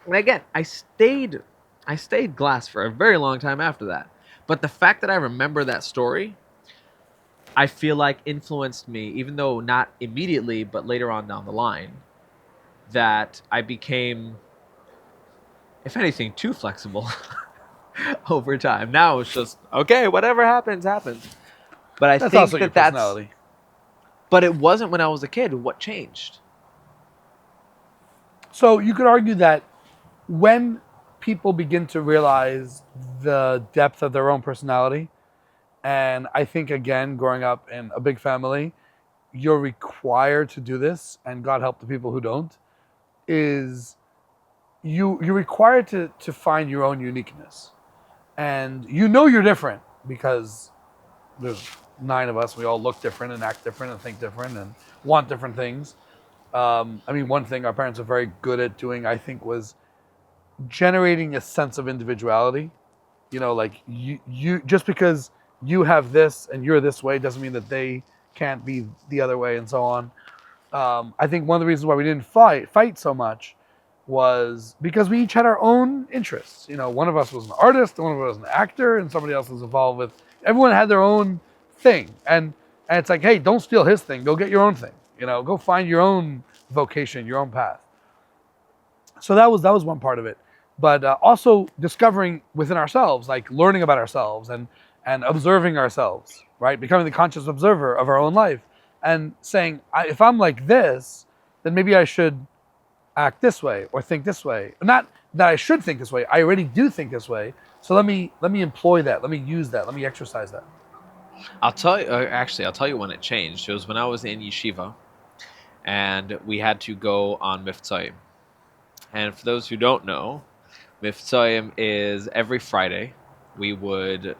And again, I stayed glass for a very long time after that. But the fact that I remember that story, I feel like influenced me, even though not immediately, but later on down the line, that I became, if anything, too flexible over time. Now it's just, okay, whatever happens, happens. But I think also your personality. But it wasn't when I was a kid. What changed? So you could argue that when people begin to realize the depth of their own personality, and I think, again, growing up in a big family, you're required to do this, and God help the people who don't, is you're required to find your own uniqueness. And you're different because there's 9 of us. We all look different and act different and think different and want different things. One thing our parents are very good at doing, I think, was generating a sense of individuality. Like you just because you have this and you're this way doesn't mean that they can't be the other way, and so on. I think one of the reasons why we didn't fight so much was because we each had our own interests. One of us was an artist, one of us was an actor, and somebody else was involved with. Everyone had their own thing, and it's like, hey, don't steal his thing. Go get your own thing. Go find your own vocation, your own path. So that was one part of it, but also discovering within ourselves, like learning about ourselves and observing ourselves, right? Becoming the conscious observer of our own life and saying, if I'm like this, then maybe I should act this way or think this way. Not that I should think this way. I already do think this way. So let me employ that. Let me use that. Let me exercise that. I'll tell you when it changed. It was when I was in Yeshiva, and we had to go on Miftzayim. And for those who don't know, Miftzayim is every Friday we would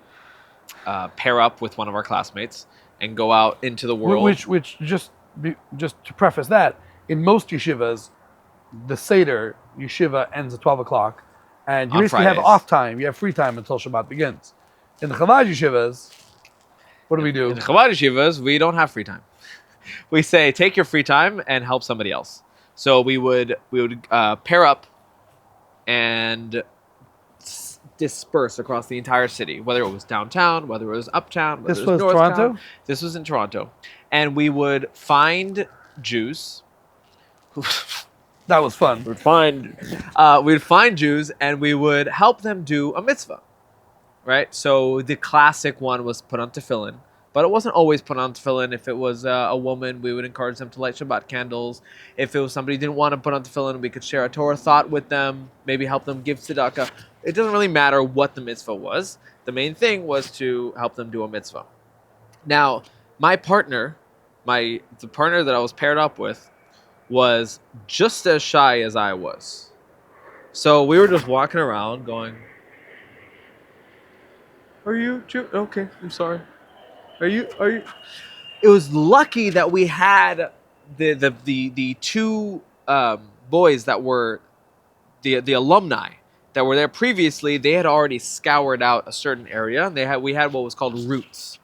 pair up with one of our classmates and go out into the world. Which just to preface that, in most yeshivas, the Seder yeshiva ends at 12 o'clock, and you basically have off time. You have free time until Shabbat begins. In the Chabad yeshivas, what do we do? In the Chabad yeshivas, we don't have free time. We say, take your free time and help somebody else. So we would pair up and disperse across the entire city, whether it was downtown, whether it was uptown, whether it was northtown. Toronto? This was in Toronto. And we would find Jews. That was fun. We'd find Jews and we would help them do a mitzvah, right? So the classic one was put on tefillin, but it wasn't always put on tefillin. If it was a woman, we would encourage them to light Shabbat candles. If it was somebody who didn't want to put on tefillin, we could share a Torah thought with them, maybe help them give tzedakah. It doesn't really matter what the mitzvah was. The main thing was to help them do a mitzvah. Now, my partner, the partner that I was paired up with, was just as shy as I was. So we were just walking around going, "Are you Jew? Okay, I'm sorry. Are you?" It was lucky that we had the two boys that were the alumni that were there previously, they had already scoured out a certain area, and we had what was called routes,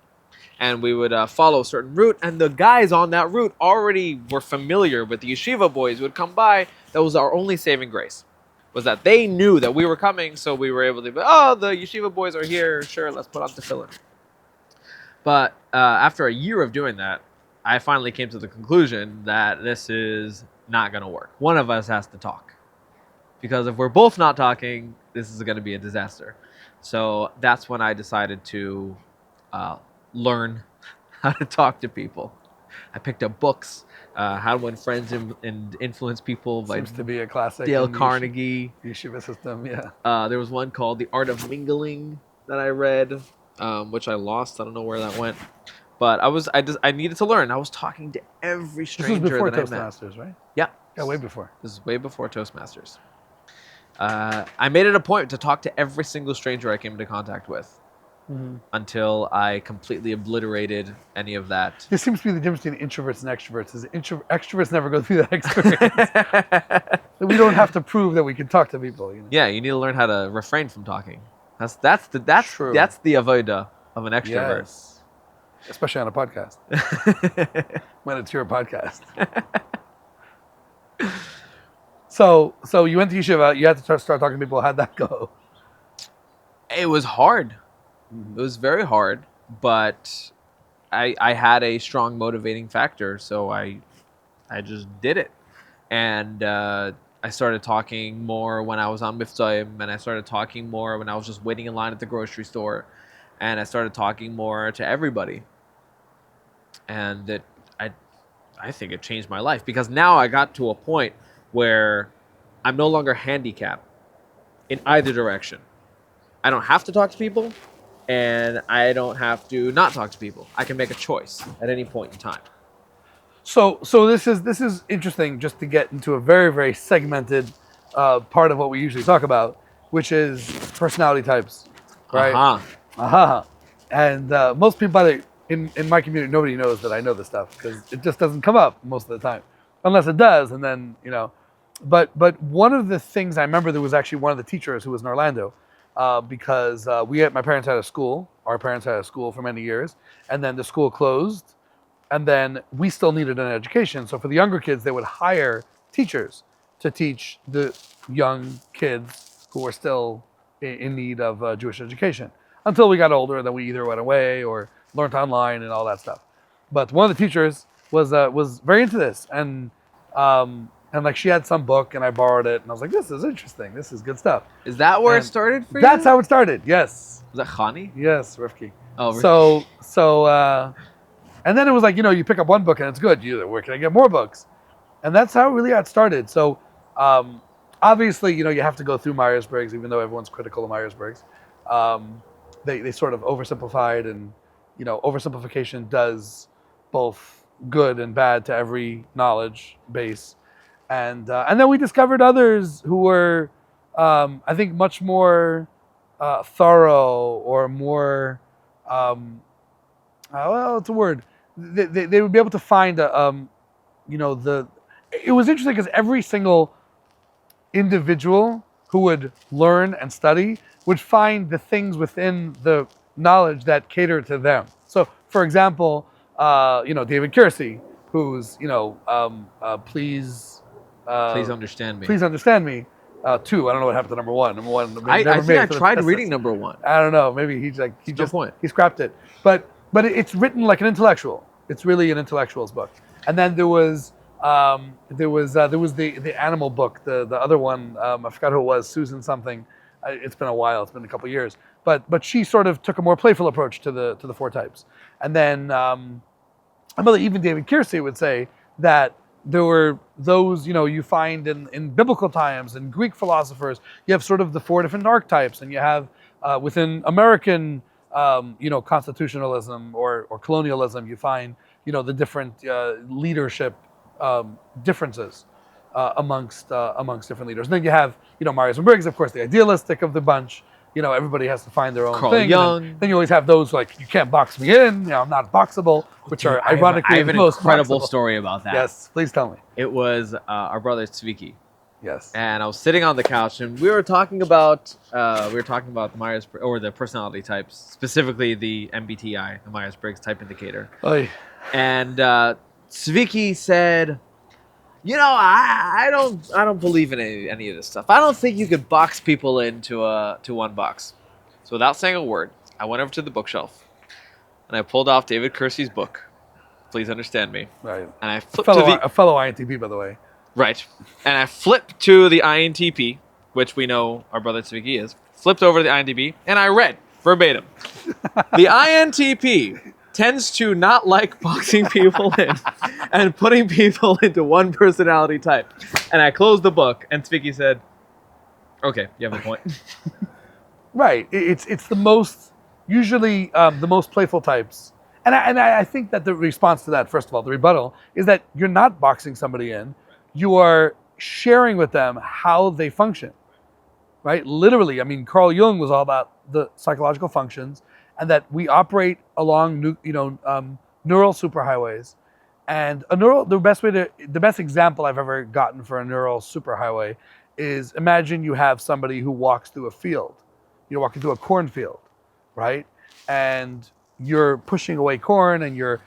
and we would follow a certain route, and the guys on that route already were familiar with the yeshiva boys who would come by. That was our only saving grace, was that they knew that we were coming, so we were able to be, oh, the yeshiva boys are here, sure, let's put on tefillin. But after a year of doing that, I finally came to the conclusion that this is not going to work. One of us has to talk. Because if we're both not talking, this is going to be a disaster. So that's when I decided to learn how to talk to people. I picked up books, How to Win Friends and Influence People by Seems to be a classic. Dale in the Carnegie. Yeshiva system, yeah. There was one called The Art of Mingling that I read, which I lost. I don't know where that went. But I needed to learn. I was talking to every stranger This was before that I met. Toastmasters, right? Yeah. Yeah, way before. This is way before Toastmasters. I made it a point to talk to every single stranger I came into contact with until I completely obliterated any of that. This seems to be the difference between introverts and extroverts. Is extroverts never go through that experience. We don't have to prove that we can talk to people. You know? Yeah, you need to learn how to refrain from talking. That's the True. That's the avodah of an extrovert. Yes. Especially on a podcast. When it's your podcast. So you went to Yeshiva, you had to start talking to people. How'd that go? It was hard. It was very hard, but I had a strong motivating factor, so I just did it. And I started talking more when I was on Miftzayim, and I started talking more when I was just waiting in line at the grocery store. And I started talking more to everybody. And I think it changed my life, because now I got to a point where I'm no longer handicapped in either direction. I don't have to talk to people, and I don't have to not talk to people. I can make a choice at any point in time. So this is interesting, just to get into a very, very segmented part of what we usually talk about, which is personality types, right? And most people, in my community, nobody knows that I know this stuff, because it just doesn't come up most of the time, unless it does, and then, you know. But one of the things I remember, there was actually one of the teachers who was in Orlando, because my parents had a school. Our parents had a school for many years, and then the school closed, and then we still needed an education. So for the younger kids, they would hire teachers to teach the young kids who were still in need of Jewish education. Until we got older, then we either went away or learned online and all that stuff. But one of the teachers was very into this, and like she had some book, and I borrowed it, and I was like, this is interesting. This is good stuff. Is that where it started for you? That's how it started. Yes. Was that Chani? Yes, Rifki. Oh, Rifki. So and then it was like, you know, you pick up one book and it's good. Where can I get more books? And that's how really got started. So obviously, you know, you have to go through Myers-Briggs, even though everyone's critical of Myers-Briggs. They sort of oversimplified, and, you know, oversimplification does both good and bad to every knowledge base. And then we discovered others who were, I think, much more thorough, or more, well, it's a word. They would be able to find, you know, it was interesting because every single individual who would learn and study would find the things within the knowledge that cater to them. So, for example, you know, David Kiersey, who's, you know, please understand me. Please understand me. 2. I don't know what happened to number 1. Number 1. I think I tried reading number 1. I don't know. Maybe he scrapped it. But it's written like an intellectual. It's really an intellectual's book. And then there was the animal book. The other one, I forgot who it was. Susan something. It's been a while. It's been a couple of years. But she sort of took a more playful approach to the 4 types. And then I believe even David Kiersey would say that there were those, you know, you find in biblical times and Greek philosophers, you have sort of the 4 different archetypes, and you have within American, you know, constitutionalism or colonialism, you find, you know, the different leadership differences amongst different leaders. And then you have, you know, Myers-Briggs, of course, the idealistic of the bunch. You know, everybody has to find their own Carl thing. Jung. Then you always have those like, you can't box me in, you know, I'm not boxable, which are ironically I have the an most incredible boxable. story about that. Yes, please tell me. It was our brother Tzviki. Yes. and I was sitting on the couch, and we were talking about the Myers or the personality types, specifically the MBTI, the Myers-Briggs Type Indicator. Oy. And Zviki said, "You know, I don't believe in any of this stuff. I don't think you could box people into one box." So without saying a word, I went over to the bookshelf, and I pulled off David Kersey's book. Please understand me. Right. And I A flipped to the fellow INTP, by the way. right, and I flipped to the INTP, which we know our brother Zviki is. Flipped over to the INTP, and I read verbatim. The INTP tends to not like boxing people in and putting people into one personality type. And I closed the book, and Zviki said, "Okay, you have a point." Right. It's the most usually the most playful types, and I think that the response to that, first of all, the rebuttal is that you're not boxing somebody in, you are sharing with them how they function, right? Literally, I mean, Carl Jung was all about the psychological functions, and that we operate along neural superhighways, and the best example I've ever gotten for a neural superhighway is imagine you have somebody who walks through a field. You're walking through a cornfield, right? And you're pushing away corn and you're,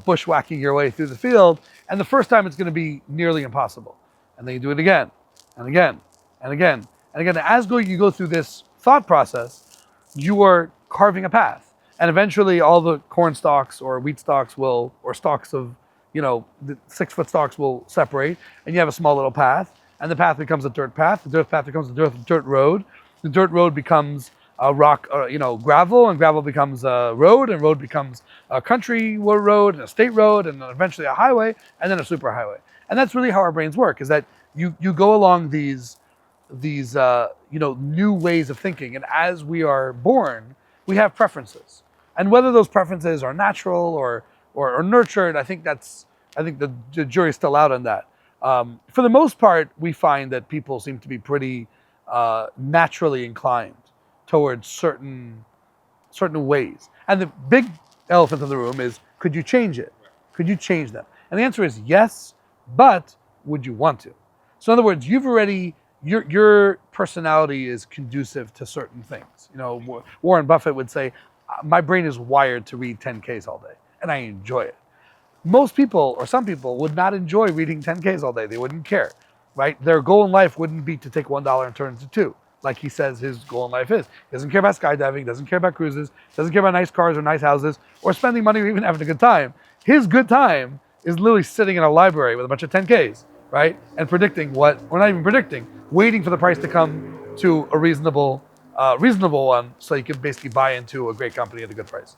bushwhacking your way through the field. And the first time it's going to be nearly impossible. And then you do it again and again and again and again. As you go through this thought process, you are carving a path. And eventually all the corn stalks or wheat stalks or stalks of, the 6-foot stalks will separate, and you have a small little path. And the path becomes a dirt path. The dirt path becomes a dirt road. The dirt road becomes a rock, gravel, and gravel becomes a road, and road becomes a country road, and a state road, and then eventually a highway, and then a superhighway. And that's really how our brains work, is that you go along these new ways of thinking. And as we are born, we have preferences. And whether those preferences are natural or nurtured, I think the jury's still out on that. For the most part, we find that people seem to be pretty naturally inclined towards certain ways. And the big elephant in the room is, could you change it? Could you change them? And the answer is yes, but would you want to? So in other words, your personality is conducive to certain things. Warren Buffett would say, my brain is wired to read 10Ks all day, and I enjoy it. Most people, or some people, would not enjoy reading 10Ks all day. They wouldn't care, right? Their goal in life wouldn't be to take $1 and turn it into $2, like he says his goal in life is. He doesn't care about skydiving, doesn't care about cruises, doesn't care about nice cars or nice houses, or spending money or even having a good time. His good time is literally sitting in a library with a bunch of 10Ks, right? And predicting or not even predicting, waiting for the price to come to a reasonable one, so you can basically buy into a great company at a good price.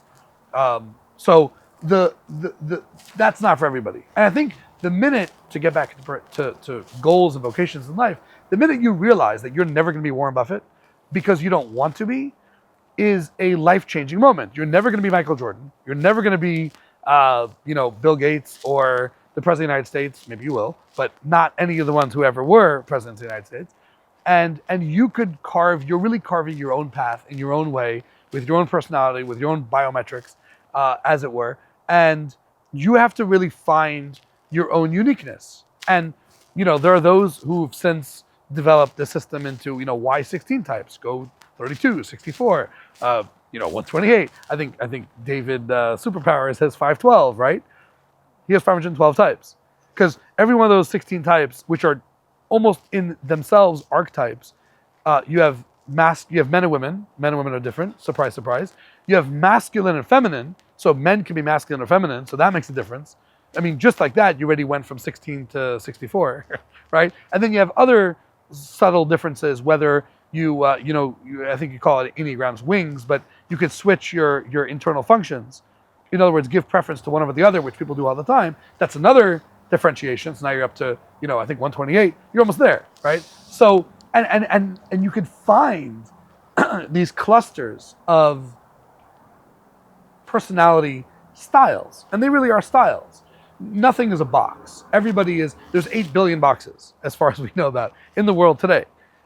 So that's not for everybody. And I think the minute, to get back to goals and vocations in life, the minute you realize that you're never going to be Warren Buffett because you don't want to be, is a life-changing moment. You're never going to be Michael Jordan. You're never going to be, Bill Gates or the President of the United States. Maybe you will, but not any of the ones who ever were presidents of the United States. And you're really carving your own path in your own way, with your own personality, with your own biometrics, as it were. And you have to really find your own uniqueness. And, there are those who've since developed the system into, why 16 types, go 32, 64, 128. I think David Superpower has 512, right? He has 512 types. Because every one of those 16 types, which are almost in themselves archetypes, you have men and women. Men and women are different. Surprise, surprise. You have masculine and feminine. So men can be masculine or feminine. So that makes a difference. I mean, just like that, you already went from 16 to 64, right? And then you have other subtle differences, whether I think you call it Enneagram's wings, but you could switch your internal functions. In other words, give preference to one over the other, which people do all the time. That's another differentiation. So now you're up to, I think 128. You're almost there, right? So, and you could find these clusters of personality styles, and they really are styles. Nothing is a box. There's 8 billion boxes, as far as we know about, in the world today.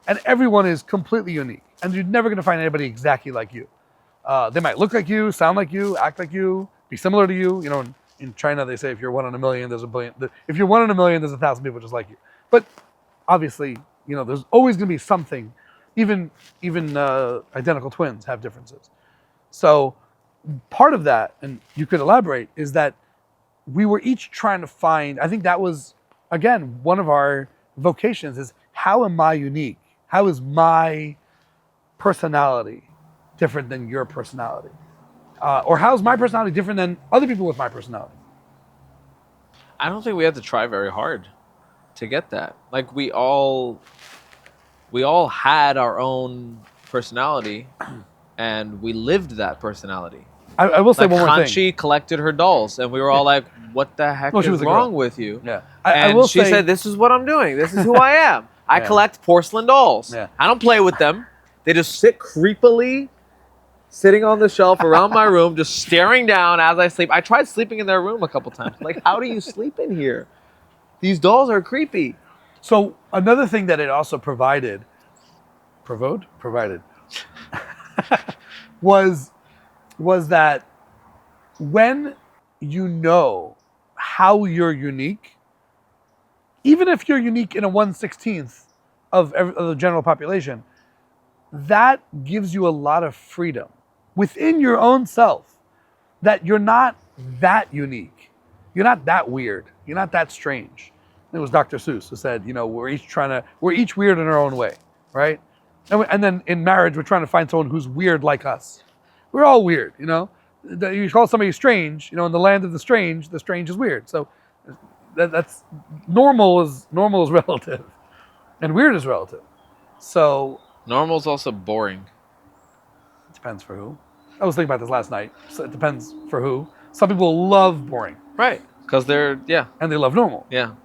And everyone is completely unique. And you're never going to find anybody exactly like you. They might look like you, sound like you, act like you, be similar to you. In China, they say if you're 1 in a million, there's a billion. If you're 1 in a million, there's 1,000 people just like you. But obviously, there's always going to be something. Even identical twins have differences. So part of that, and you could elaborate, is that we were each trying to find, I think that was, again, one of our vocations is, how am I unique? How is my personality different than your personality? Or how is my personality different than other people with my personality? I don't think we had to try very hard to get that. Like we all had our own personality, and we lived that personality. I will say Like one more thing. Hanshi collected her dolls, and we were all like, "What the heck She is was a wrong girl. with you?" Yeah, And I will she say, said, "This is what I'm doing. This is who I am. I Yeah. collect porcelain dolls. Yeah. I don't play with them. They just sit creepily, sitting on the shelf around my room, just staring down as I sleep. I tried sleeping in their room a couple times. Like, how do you sleep in here? These dolls are creepy." So another thing that it also provided was that when you know how you're unique, even if you're unique in a 1/16th of the general population, that gives you a lot of freedom within your own self, that you're not that unique. You're not that weird. You're not that strange. It was Dr. Seuss who said, we're each weird in our own way, right? And then in marriage, we're trying to find someone who's weird like us. We're all weird, You call somebody strange, in the land of the strange is weird. So that's normal is relative, and weird is relative. So Normal's also boring. it depends for who. I was thinking about this last night. So it depends for who. Some people love boring, Right. Because they're, and they love normal. yeah.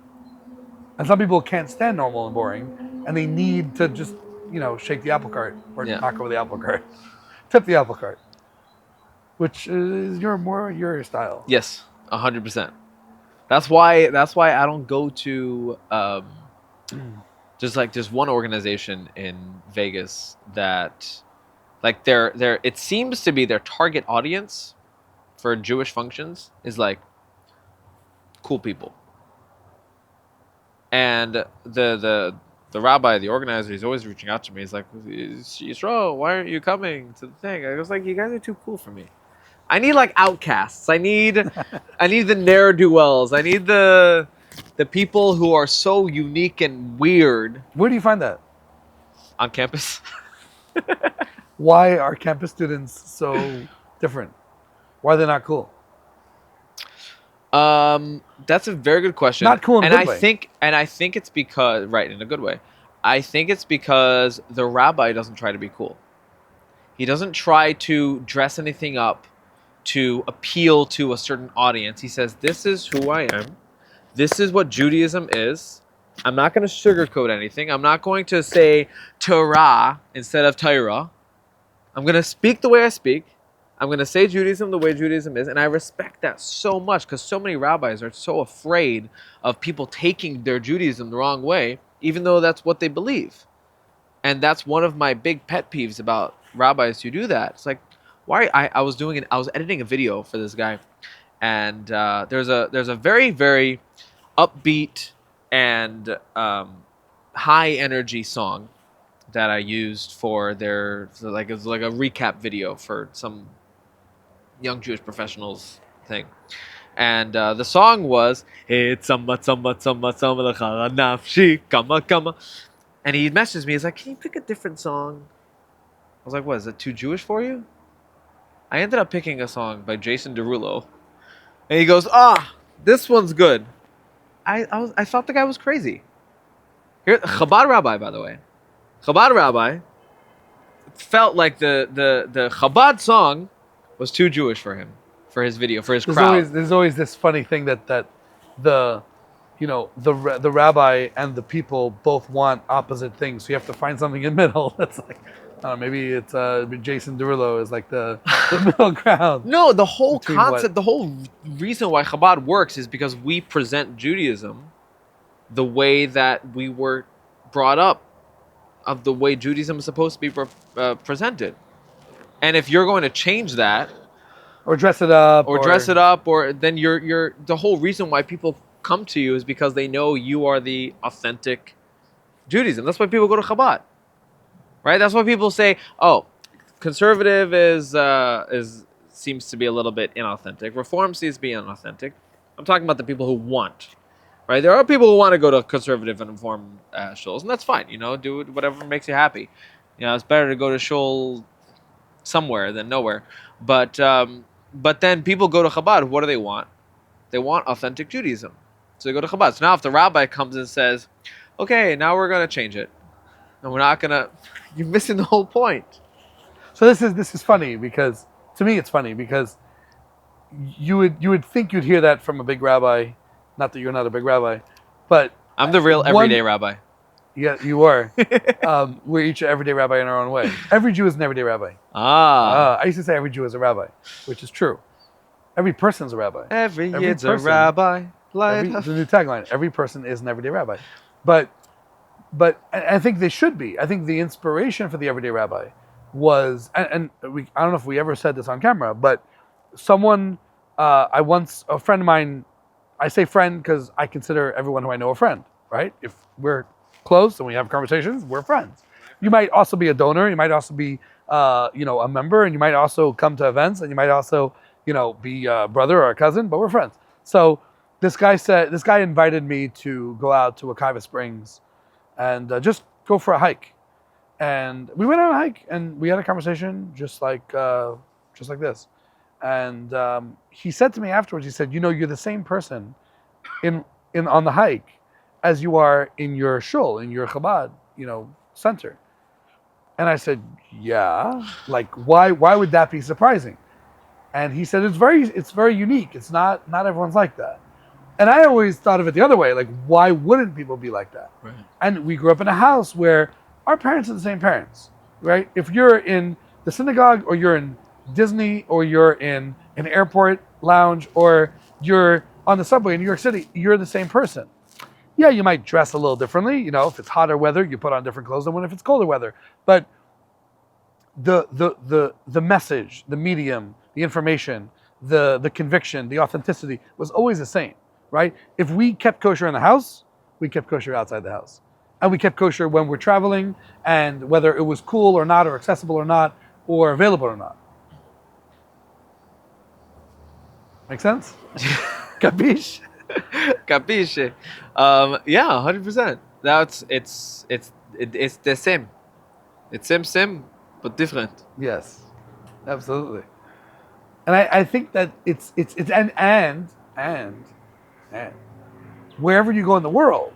And some people can't stand normal and boring, and they need to just, shake the apple cart or Yeah. knock over the apple cart, tip the apple cart, which is your style. Yes, 100%. That's why I don't go to just one organization in Vegas that, like, it seems to be their target audience for Jewish functions is like cool people. And the rabbi, the organizer, he's always reaching out to me. He's like, Yisrael, why aren't you coming to the thing? I was like, you guys are too cool for me. I need like outcasts. I need the ne'er-do-wells. I need the people who are so unique and weird Where do you find that? on campus. Why are campus students so different? Why are they not cool? That's a very good question. Not cool in a and good way. I think it's because, right, in a good way. I think it's because the rabbi doesn't try to be cool. He doesn't try to dress anything up to appeal to a certain audience. He says, this is who I am. This is what Judaism is. I'm not going to sugarcoat anything. I'm not going to say Torah instead of Torah. I'm going to speak the way I speak. I'm going to say Judaism the way Judaism is. And I respect that so much because so many rabbis are so afraid of people taking their Judaism the wrong way, even though that's what they believe. And that's one of my big pet peeves about rabbis who do that. It's like, why? I was editing a video for this guy, and there's a very, very upbeat and high energy song that I used for it was like a recap video for some young Jewish professionals thing. And the song was "It's Samba Samba Samba Samba L'Chala Nafshi Kama Kama," and he messaged me. He's like, "Can you pick a different song?" I was like, "What, is it too Jewish for you?" I ended up picking a song by Jason Derulo, and he goes, this one's good." I thought the guy was crazy. Here, Chabad rabbi, by the way. Chabad rabbi felt like the Chabad song was too Jewish for him, for his video, for his crowd. There's always this funny thing that the rabbi and the people both want opposite things, so you have to find something in the middle. That's like, I don't know, maybe it's Jason Derulo is like the middle ground. No, the whole Between concept, the whole reason why Chabad works is because we present Judaism the way that we were brought up, of the way Judaism is supposed to be presented. And if you're going to change that, or dress it up, or then you're the whole reason why people come to you is because they know you are the authentic Judaism. That's why people go to Chabad, right? That's why people say, "Oh, conservative is seems to be a little bit inauthentic. Reform seems to be inauthentic." I'm talking about the people who want, right? There are people who want to go to conservative and reform shuls, and that's fine. Do whatever makes you happy. It's better to go to shul somewhere than nowhere. But then people go to Chabad. What do they want? They want authentic Judaism. So they go to Chabad. So now if the rabbi comes and says, okay, now we're going to change it, and we're not going to, you're missing the whole point. So this is funny because, to me it's funny because you would think you'd hear that from a big rabbi. Not that you're not a big rabbi, but I'm the real everyday rabbi. Yeah, you are. We're each an everyday rabbi in our own way. Every Jew is an everyday rabbi. I used to say every Jew is a rabbi, which is true. Every person's a rabbi. Every Yid's a rabbi. It's a new tagline. Every person is an everyday rabbi. But I think they should be. I think the inspiration for the everyday rabbi was, I don't know if we ever said this on camera, but someone, a friend of mine, I say friend because I consider everyone who I know a friend, right? If we're close and we have conversations, we're friends. You might also be a donor. You might also be, a member, and you might also come to events, and you might also, be a brother or a cousin, but we're friends. So this guy invited me to go out to Akiva Springs and just go for a hike. And we went on a hike and we had a conversation just like this. And he said to me afterwards, he said, you're the same person on the hike as you are in your shul, in your Chabad, center. And I said, yeah, like why would that be surprising? And he said, it's very unique. It's not everyone's like that. And I always thought of it the other way, like why wouldn't people be like that? Right. And we grew up in a house where our parents are the same parents, right? If you're in the synagogue or you're in Disney or you're in an airport lounge or you're on the subway in New York City, you're the same person. Yeah, you might dress a little differently. If it's hotter weather, you put on different clothes than when if it's colder weather. But the message, the medium, the information, the conviction, the authenticity was always the same, right? If we kept kosher in the house, we kept kosher outside the house. And we kept kosher when we're traveling, and whether it was cool or not, or accessible or not, or available or not. Make sense? Capiche? Capisce. Yeah, 100%. It's the same. It's same, but different. Yes, absolutely. And I think that it's and wherever you go in the world,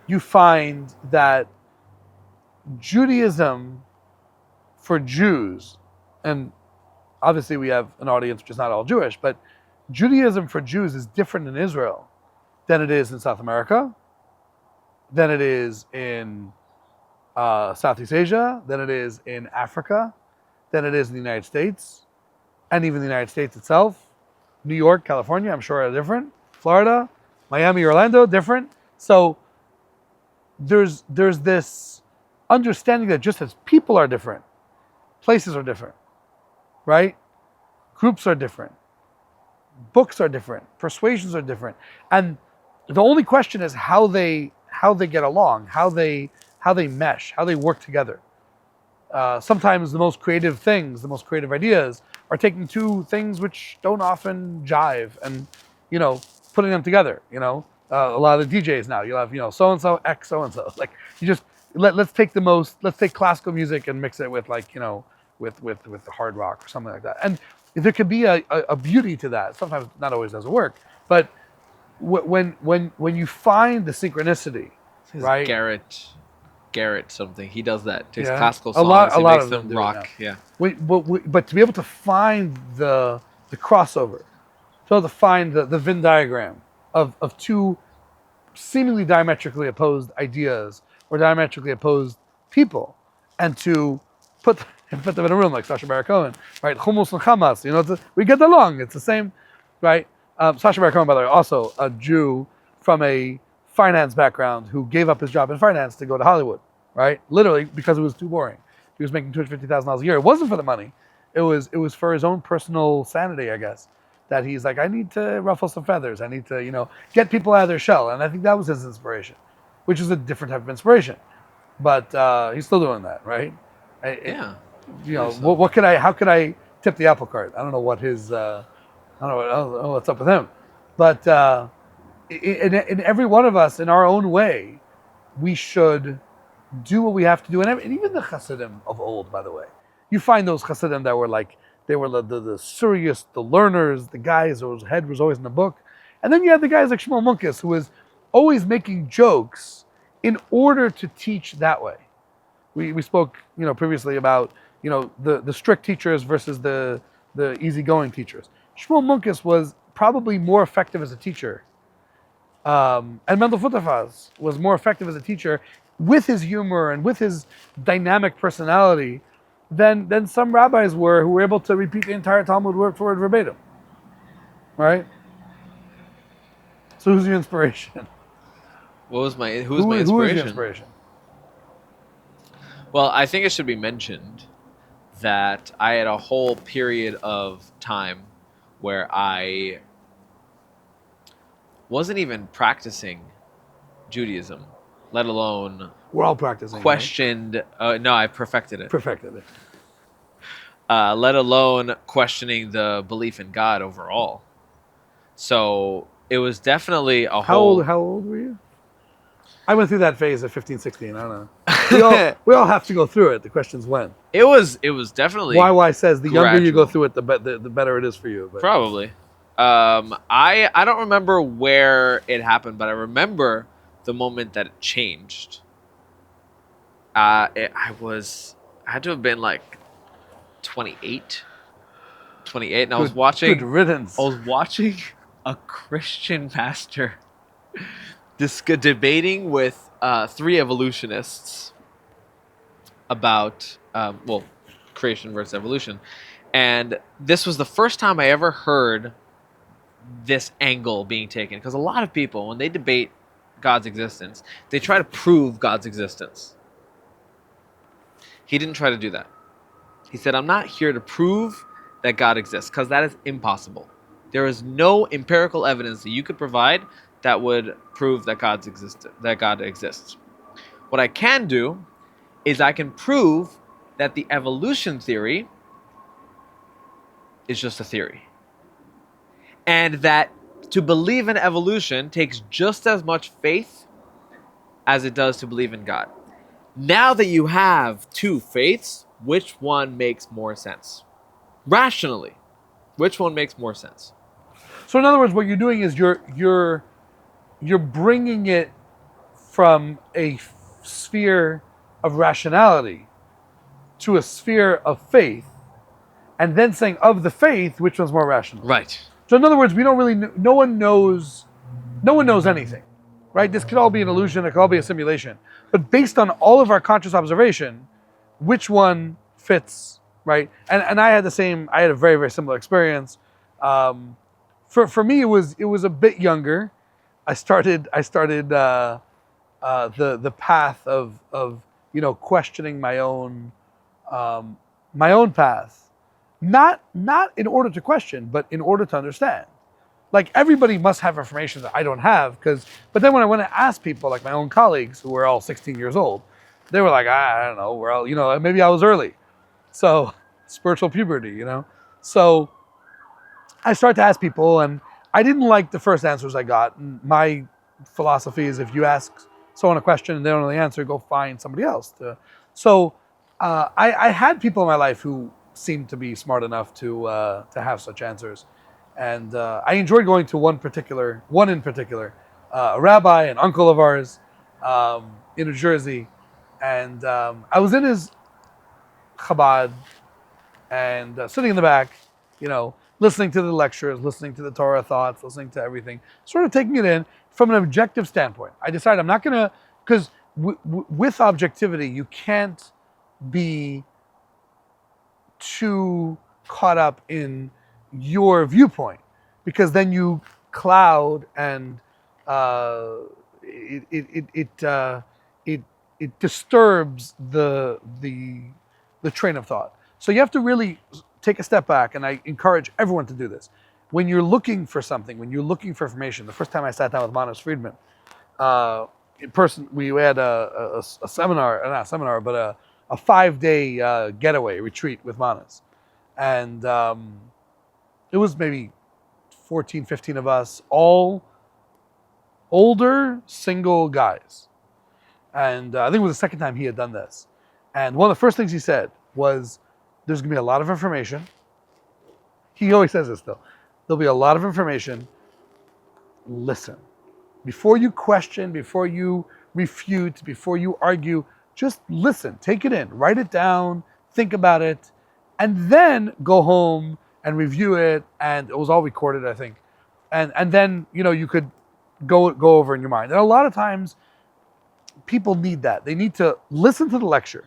you find that Judaism for Jews, and obviously we have an audience which is not all Jewish, but Judaism for Jews is different in Israel than it is in South America, than it is in Southeast Asia, than it is in Africa, than it is in the United States, and even the United States itself. New York, California, I'm sure are different. Florida, Miami, Orlando, different. So there's this understanding that just as people are different, places are different, right? Groups are different. Books are different. Persuasions are different. And the only question is how they get along, how they mesh, how they work together. Sometimes the most creative things, the most creative ideas are taking two things which don't often jive and, putting them together. A lot of the DJs now, you'll have, so-and-so, X so-and-so. Like you just, let's take classical music and mix it with with the hard rock or something like that. And there could be a beauty to that. Sometimes not always does it work. But when you find the synchronicity, right? Garrett something. He does that. Takes Yeah. classical A songs. lot He makes of them them do rock. it Yeah. But to be able to find the crossover, to be able to find the Venn diagram of two seemingly diametrically opposed ideas or diametrically opposed people, and to put them in a room like Sacha Baron Cohen, right? Hummus and Hamas, we get along. It's the same, right? Sacha Baron Cohen, by the way, also a Jew from a finance background who gave up his job in finance to go to Hollywood, right? Literally because it was too boring. He was making $250,000 a year. It wasn't for the money. It was for his own personal sanity, I guess. That he's like, I need to ruffle some feathers. I need to, get people out of their shell. And I think that was his inspiration, which is a different type of inspiration. but he's still doing that, right? Yeah. You know, how could I tip the apple cart? I don't know what his, I don't know what's up with him, but in every one of us, in our own way, we should do what we have to do. And even the Hasidim of old, by the way, you find those Hasidim that were like, they were the serious, the learners, the guys whose head was always in the book. And then you had the guys like Shmuel Munkes, who was always making jokes in order to teach that way. We spoke, previously about, the strict teachers versus the easygoing teachers. Shmuel Munkes was probably more effective as a teacher. And Mendel Futterfas was more effective as a teacher with his humor and with his dynamic personality than some rabbis were, who were able to repeat the entire Talmud word for word verbatim. Right? So who's your inspiration? Who's my inspiration? Who is your inspiration? Well, I think it should be mentioned that I had a whole period of time where I wasn't even practicing Judaism, let alone We're all practicing. questioned. No, I perfected it. Perfected it. Let alone questioning the belief in God overall. So it was definitely a How whole. old were you? I went through that phase at 15, 16. I don't know. We all have to go through it. The question's when. It was definitely. YY says the younger you go gradual. through it, the better it is for you. But. Probably. I don't remember where it happened, but I remember the moment that it changed. I had to have been like 28, and I was watching. Good riddance. I was watching a Christian pastor debating with 3 evolutionists about creation versus evolution, and this was the first time I ever heard this angle being taken, because a lot of people, when they debate God's existence, they try to prove God's existence. He didn't try to do that. He said, I'm not here to prove that God exists, because that is impossible. There is no empirical evidence that you could provide that would prove that God exists. What I can do is I can prove that the evolution theory is just a theory. And that to believe in evolution takes just as much faith as it does to believe in God. Now that you have 2 faiths, which one makes more sense? Rationally, which one makes more sense? So in other words, what you're doing is you're bringing it from a sphere of rationality to a sphere of faith, and then saying of the faith, which one's more rational? Right. So in other words, we don't really. No one knows anything, right? This could all be an illusion. It could all be a simulation. But based on all of our conscious observation, which one fits, right? And I had a very, very similar experience. For me, it was a bit younger. I started the path of questioning my own path. Not in order to question, but in order to understand. Like, everybody must have information that I don't have, but then when I went to ask people, like my own colleagues who were all 16 years old, they were like, I don't know, we're all, maybe I was early. So, spiritual puberty, So, I started to ask people, and I didn't like the first answers I got. And my philosophy is, if you ask someone a question and they don't know the answer, go find somebody else. So, I had people in my life who seemed to be smart enough to have such answers, and I enjoyed going to one in particular, a rabbi, an uncle of ours, in New Jersey, and I was in his Chabad, and sitting in the back, listening to the lectures, listening to the Torah thoughts, listening to everything, sort of taking it in from an objective standpoint. I decided I'm not gonna, because with objectivity, you can't be too caught up in your viewpoint, because then you cloud and it disturbs the train of thought. So you have to really take a step back, and I encourage everyone to do this. When you're looking for something, when you're looking for information, the first time I sat down with Manos Friedman, we had a seminar, not a seminar, but a 5-day getaway retreat with Manas. And it was maybe 14, 15 of us, all older single guys. And I think it was the second time he had done this. And one of the first things he said was, there's going to be a lot of information. He always says this, though. There'll be a lot of information. Listen. Before you question, before you refute, before you argue, just listen. Take it in. Write it down. Think about it. And then go home and review it. And it was all recorded, I think. And then, you could go over in your mind. And a lot of times, people need that. They need to listen to the lecture.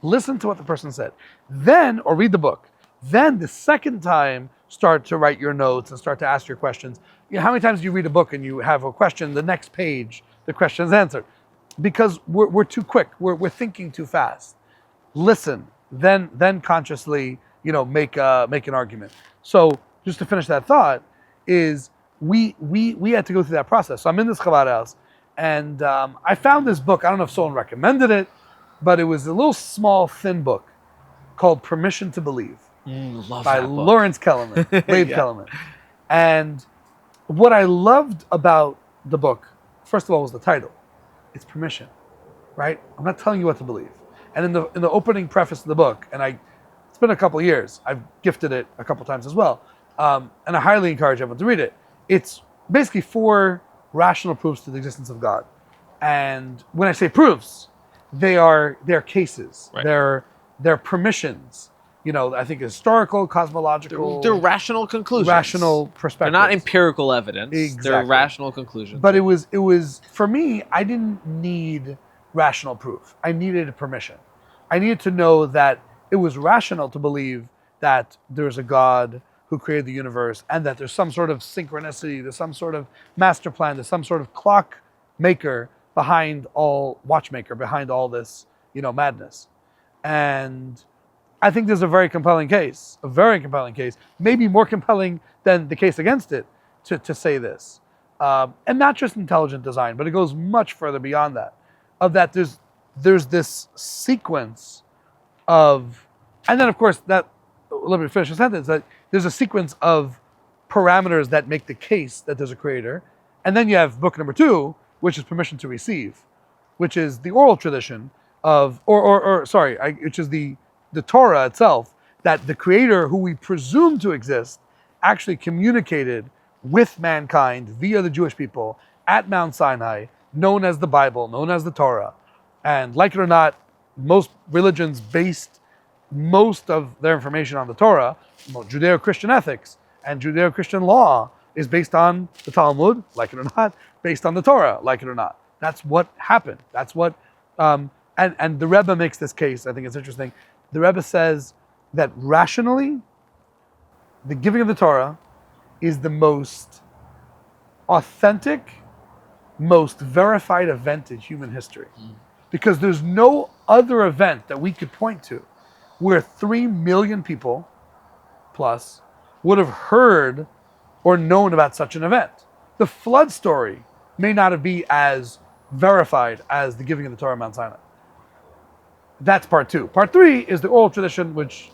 Listen to what the person said. Then, or read the book. Then the second time, start to write your notes and start to ask your questions. How many times do you read a book and you have a question, the next page, the question's answered? Because we're too quick. We're thinking too fast. Listen, then consciously, make an argument. So just to finish that thought, is we had to go through that process. So I'm in this Chabad house, and I found this book. I don't know if someone recommended it, but it was a little small, thin book called Permission to Believe by Lawrence Kellerman, Dave Kellerman. And what I loved about the book, first of all, was the title. It's permission, right? I'm not telling you what to believe. And in the opening preface of the book, and it's been a couple of years, I've gifted it a couple times as well, and I highly encourage everyone to read it. It's basically 4 rational proofs to the existence of God. And when I say proofs, they're cases. Right. They're permissions. I think historical, cosmological. They're rational conclusions. Rational perspectives. They're not empirical evidence. Exactly. They're rational conclusions. But it was for me, I didn't need rational proof. I needed a permission. I needed to know that it was rational to believe that there's a God who created the universe and that there's some sort of synchronicity, there's some sort of master plan, there's some sort of clock maker watchmaker behind all this, madness. And I think there's a very compelling case, maybe more compelling than the case against it, to say this. And not just intelligent design, but it goes much further beyond that. Of that, there's this sequence of, and then of course let me finish the sentence, that there's a sequence of parameters that make the case that there's a creator. And then you have book number 2, which is Permission to Receive, which is the oral tradition of, which is the Torah itself, that the creator who we presume to exist actually communicated with mankind via the Jewish people at Mount Sinai, known as the Bible, known as the Torah. And like it or not, most religions based most of their information on the Torah. Judeo-Christian ethics and Judeo-Christian law is based on the Talmud, like it or not, based on the Torah, like it or not. That's what happened. That's what, and the Rebbe makes this case, I think it's interesting. The Rebbe says that rationally, the giving of the Torah is the most authentic, most verified event in human history. Because there's no other event that we could point to where 3 million people plus would have heard or known about such an event. The flood story may not be as verified as the giving of the Torah on Mount Sinai. That's part 2. Part 3 is the oral tradition, which,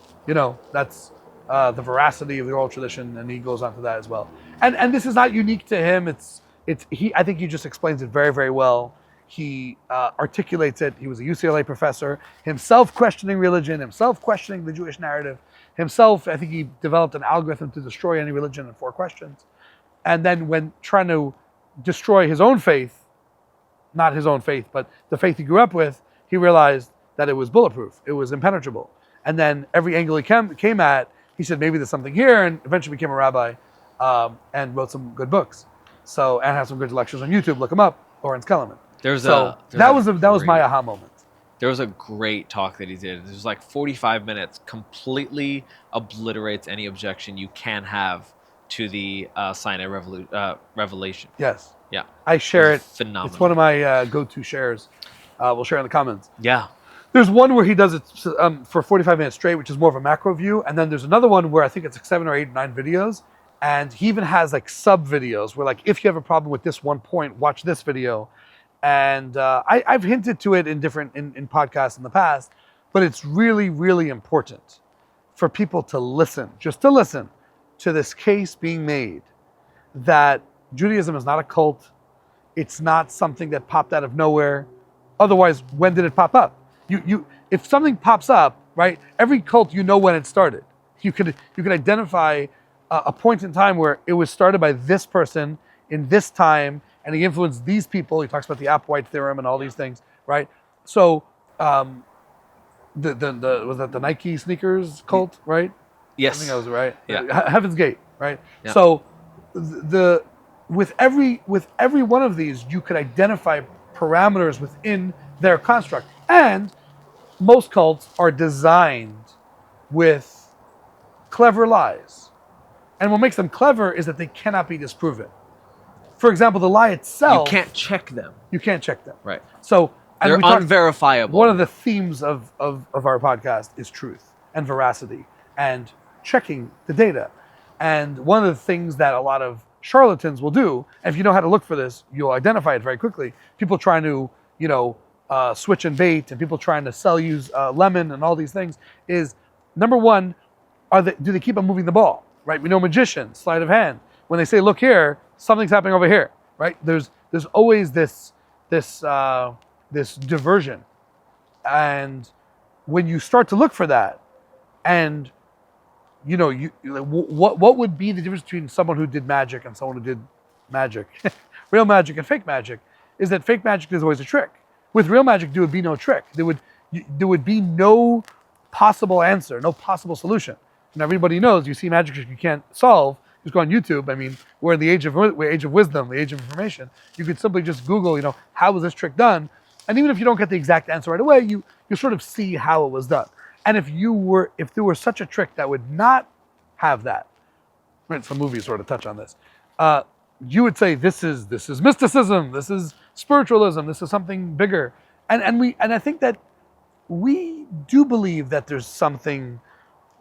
that's the veracity of the oral tradition, and he goes on to that as well. And this is not unique to him. I think he just explains it very, very well. He articulates it. He was a UCLA professor, himself questioning religion, himself questioning the Jewish narrative, himself, I think he developed an algorithm to destroy any religion in 4 questions. And then when trying to destroy his own faith, not his own faith, but the faith he grew up with, he realized that it was bulletproof, it was impenetrable. And then every angle he came at, he said, maybe there's something here, and eventually became a rabbi and wrote some good books. So, and has some good lectures on YouTube, look him up, Lawrence Kellerman. That was my aha moment. There was a great talk that he did. It was like 45 minutes, completely obliterates any objection you can have to the Sinai revelation. Yes. Yeah. I share it. Phenomenal. It's one of my go-to shares. We'll share in the comments. Yeah. There's one where he does it for 45 minutes straight, which is more of a macro view. And then there's another one where I think it's like 7 or 8 or 9 videos. And he even has like sub videos where, like, if you have a problem with this one point, watch this video. And I've hinted to it in different in podcasts in the past, but it's really, really important for people to listen, just to listen to this case being made that Judaism is not a cult. It's not something that popped out of nowhere. Otherwise, when did it pop up? If something pops up, right? Every cult, you know when it started. You could identify a point in time where it was started by this person in this time, and he influenced these people. He talks about the Applewhite theorem and all these things, right? So, was that the Nike sneakers cult, right? Yes. I think that was right. Yeah. Heaven's Gate, right? Yeah. So, with every one of these, you could identify parameters within their construct, and most cults are designed with clever lies. And what makes them clever is that they cannot be disproven. For example, the lie itself, You can't check them. you can't check them. Right. So and They're we talked- unverifiable. One of the themes of our podcast is truth and veracity and checking the data. And one of the things that a lot of charlatans will do, and if you know how to look for this, you'll identify it very quickly. People trying to, switch and bait, and people trying to sell you lemon and all these things, is number one, do they keep on moving the ball? Right? We know magicians, sleight of hand. When they say, look here, something's happening over here, right? There's always this diversion. And when you start to look for that, and what would be the difference between someone who did magic and someone who did magic, real magic and fake magic, is that fake magic is always a trick. With real magic, there would be no trick. There would be no possible answer, no possible solution. And everybody knows, you see magic trick you can't solve, just go on YouTube. I mean, we're in the age of wisdom, the age of information. You could simply just Google, how was this trick done? And even if you don't get the exact answer right away, you sort of see how it was done. And if there were such a trick that would not have that, right? Some movies sort of touch on this. You would say this is mysticism, this is spiritualism, this is something bigger. And I think that we do believe that there's something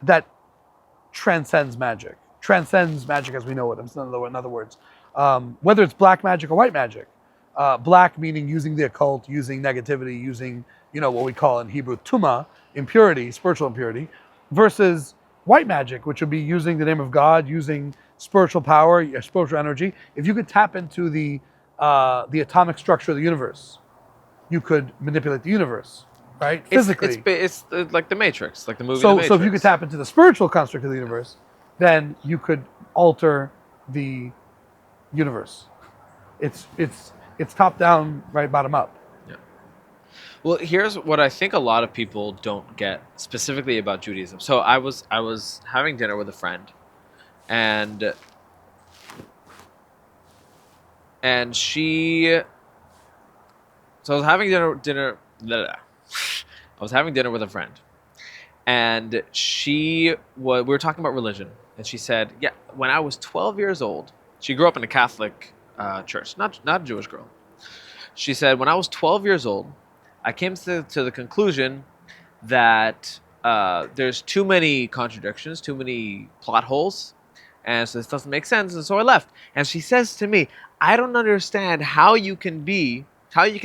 that transcends magic as we know it. In other words, whether it's black magic or white magic. Black meaning using the occult, using negativity, using what we call in Hebrew tuma, impurity, spiritual impurity, versus white magic, which would be using the name of God, using spiritual power, spiritual energy. If you could tap into the atomic structure of the universe, you could manipulate the universe, right? Physically. It's like the Matrix, like the movie. So The Matrix. if you could tap into the spiritual construct of the universe, then you could alter the universe. It's top down, right, bottom up. Yeah. Well, here's what I think a lot of people don't get specifically about Judaism. So I was having dinner with a friend, and she. So I was having dinner. I was having dinner with a friend, and we were talking about religion, and she said, "Yeah, when I was 12 years old, she grew up in a Catholic church, not a Jewish girl. She said, when I was 12 years old, I came to the conclusion that there's too many contradictions, too many plot holes, and so this doesn't make sense, and so I left. And she says to me, I don't understand how you can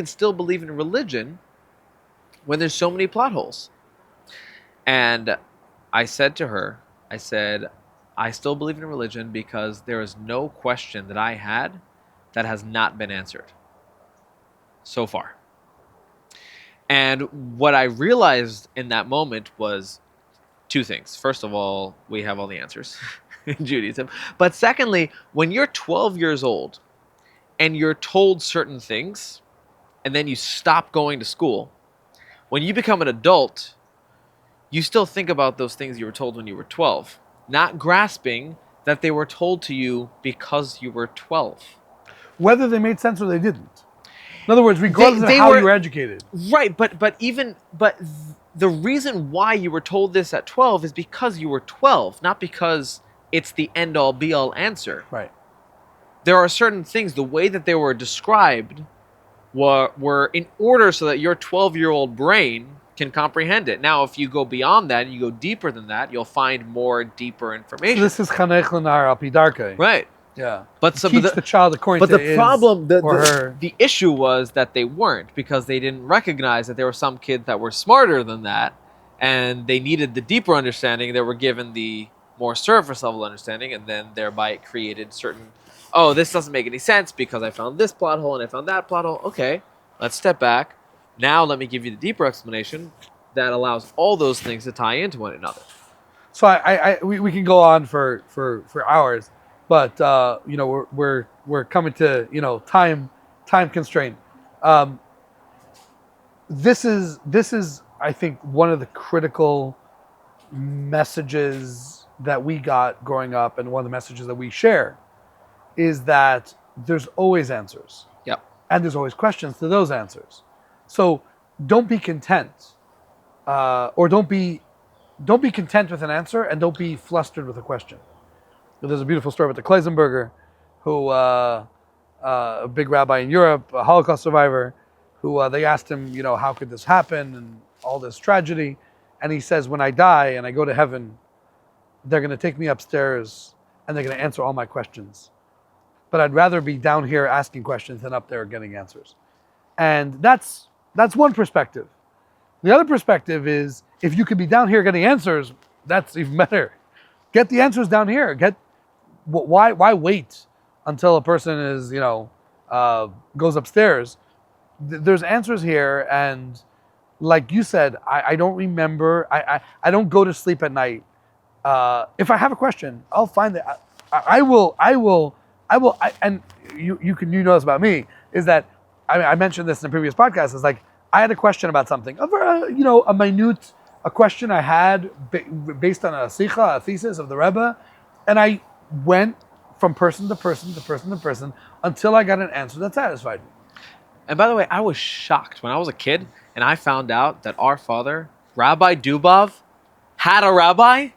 still believe in religion when there's so many plot holes. And I said to her, I still believe in religion because there is no question that I had that has not been answered so far. And what I realized in that moment was two things. First of all, we have all the answers in Judaism. But secondly, when you're 12 years old and you're told certain things, and then you stop going to school, when you become an adult, you still think about those things you were told when you were 12, not grasping that they were told to you because you were 12. Whether they made sense or they didn't. In other words, regardless of how you were educated. Right, but the reason why you were told this at 12 is because you were 12, not because it's the end-all, be-all answer. Right. There are certain things, the way that they were described were in order so that your 12-year-old brain can comprehend it. Now, if you go beyond that and you go deeper than that, you'll find more deeper information. So this is Chanech L'Nar Al Pi Darkei. Right. Yeah. But so, Teach but the child according But to the his problem, or her. the issue was that they weren't, because they didn't recognize that there were some kids that were smarter than that, and they needed the deeper understanding. They were given the more surface level understanding, and then thereby it created certain, oh, this doesn't make any sense because I found this plot hole and I found that plot hole. Okay, let's step back. Now let me give you the deeper explanation that allows all those things to tie into one another. So we can go on for hours, but you know, we're coming to, you know, time constraint. This is I think one of the critical messages that we got growing up, and one of the messages that we share is that there's always answers. Yep. And there's always questions to those answers. So don't be content, or don't be content with an answer, and don't be flustered with a question. There's a beautiful story about the Kleisenberger, who a big rabbi in Europe, a Holocaust survivor, who they asked him, you know, how could this happen and all this tragedy, and he says, when I die and I go to heaven, they're going to take me upstairs and they're going to answer all my questions. But I'd rather be down here asking questions than up there getting answers. And that's one perspective. The other perspective is, if you could be down here getting answers, that's even better. Get the answers down here. Why wait until a person is, you know, goes upstairs? There's answers here, and like you said, I don't remember. I don't go to sleep at night. If I have a question, I'll find it. I will. And you know this about me, is that I mentioned this in a previous podcast. Is like, I had a question about something, you know, a question I had based on a sikha, a thesis of the Rebbe, and I went from person to person to person to person until I got an answer that satisfied me. And by the way, I was shocked when I was a kid and I found out that our father, Rabbi Dubov, had a rabbi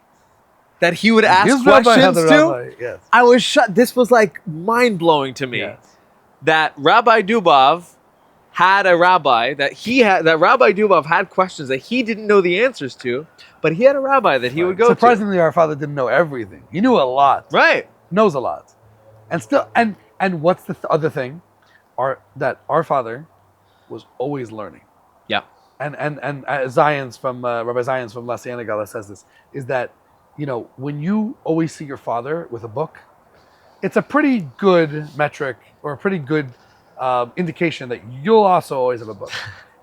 that he would ask His rabbi had questions the to. rabbi, yes. I was shocked. This was like mind-blowing to me. Yes. That Rabbi Dubov had a rabbi that Rabbi Dubov had questions that he didn't know the answers to, but he had a rabbi that he would go Surprisingly, our father didn't know everything. He knew a lot. to. Right. Knows a lot. And still, and what's the other thing? That our father was always learning. Yeah. And Zion's from Rabbi Zion's from La Cienega says this, is that, you know, when you always see your father with a book, it's a pretty good metric, or a pretty good indication that you'll also always have a book.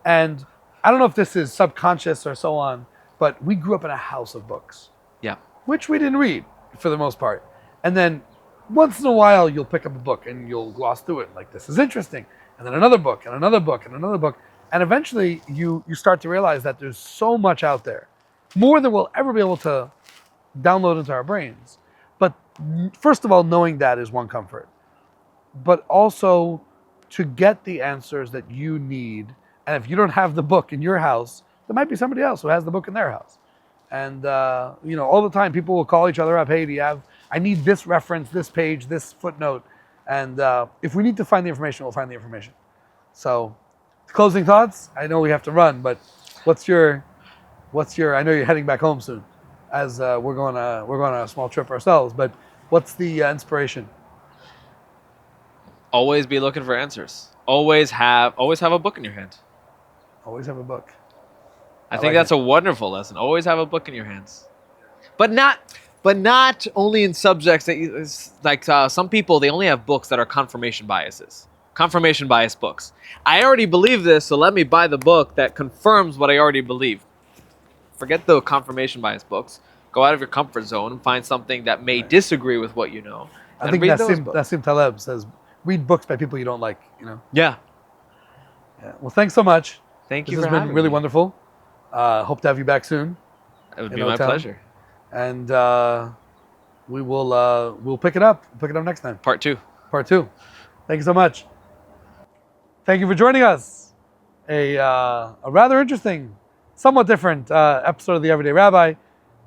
And I don't know if this is subconscious or so on, but we grew up in a house of books. Yeah. Which we didn't read for the most part. And then once in a while you'll pick up a book and you'll gloss through it like, this is interesting. And then another book and another book and another book. And eventually you start to realize that there's so much out there, more than we'll ever be able to download into our brains. But first of all, knowing that is one comfort. But also to get the answers that you need. And if you don't have the book in your house, there might be somebody else who has the book in their house. And, you know, all the time people will call each other up, hey, I need this reference, this page, this footnote. And if we need to find the information, we'll find the information. So, closing thoughts? I know we have to run, but what's your, I know you're heading back home soon, as we're going on a small trip ourselves, but what's the inspiration? Always be looking for answers. Always have a book in your hand. Always have a book. I think that's a wonderful lesson. Always have a book in your hands, but not only in subjects that some people, they only have books that are confirmation bias books. I already believe this, so let me buy the book that confirms what I already believe. Forget the confirmation bias books. Go out of your comfort zone and find something that may disagree with what you know. I think Nassim Taleb says, read books by people you don't like. You know. Yeah. Well, thanks so much. Thank you This for has having been really me. wonderful. Hope to have you back soon. It would in be a my hotel. pleasure. And we'll pick it up. Pick it up next time. Part 2. Part 2. Thank you so much. Thank you for joining us. A rather interesting, somewhat different episode of the Everyday Rabbi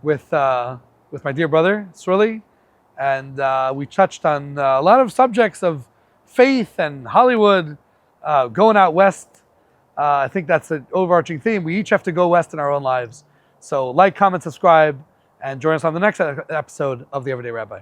with my dear brother Sruli, and we touched on a lot of subjects of faith and Hollywood, going out west. I think that's an overarching theme. We each have to go west in our own lives. So like, comment, subscribe, and join us on the next episode of the Everyday Rabbi.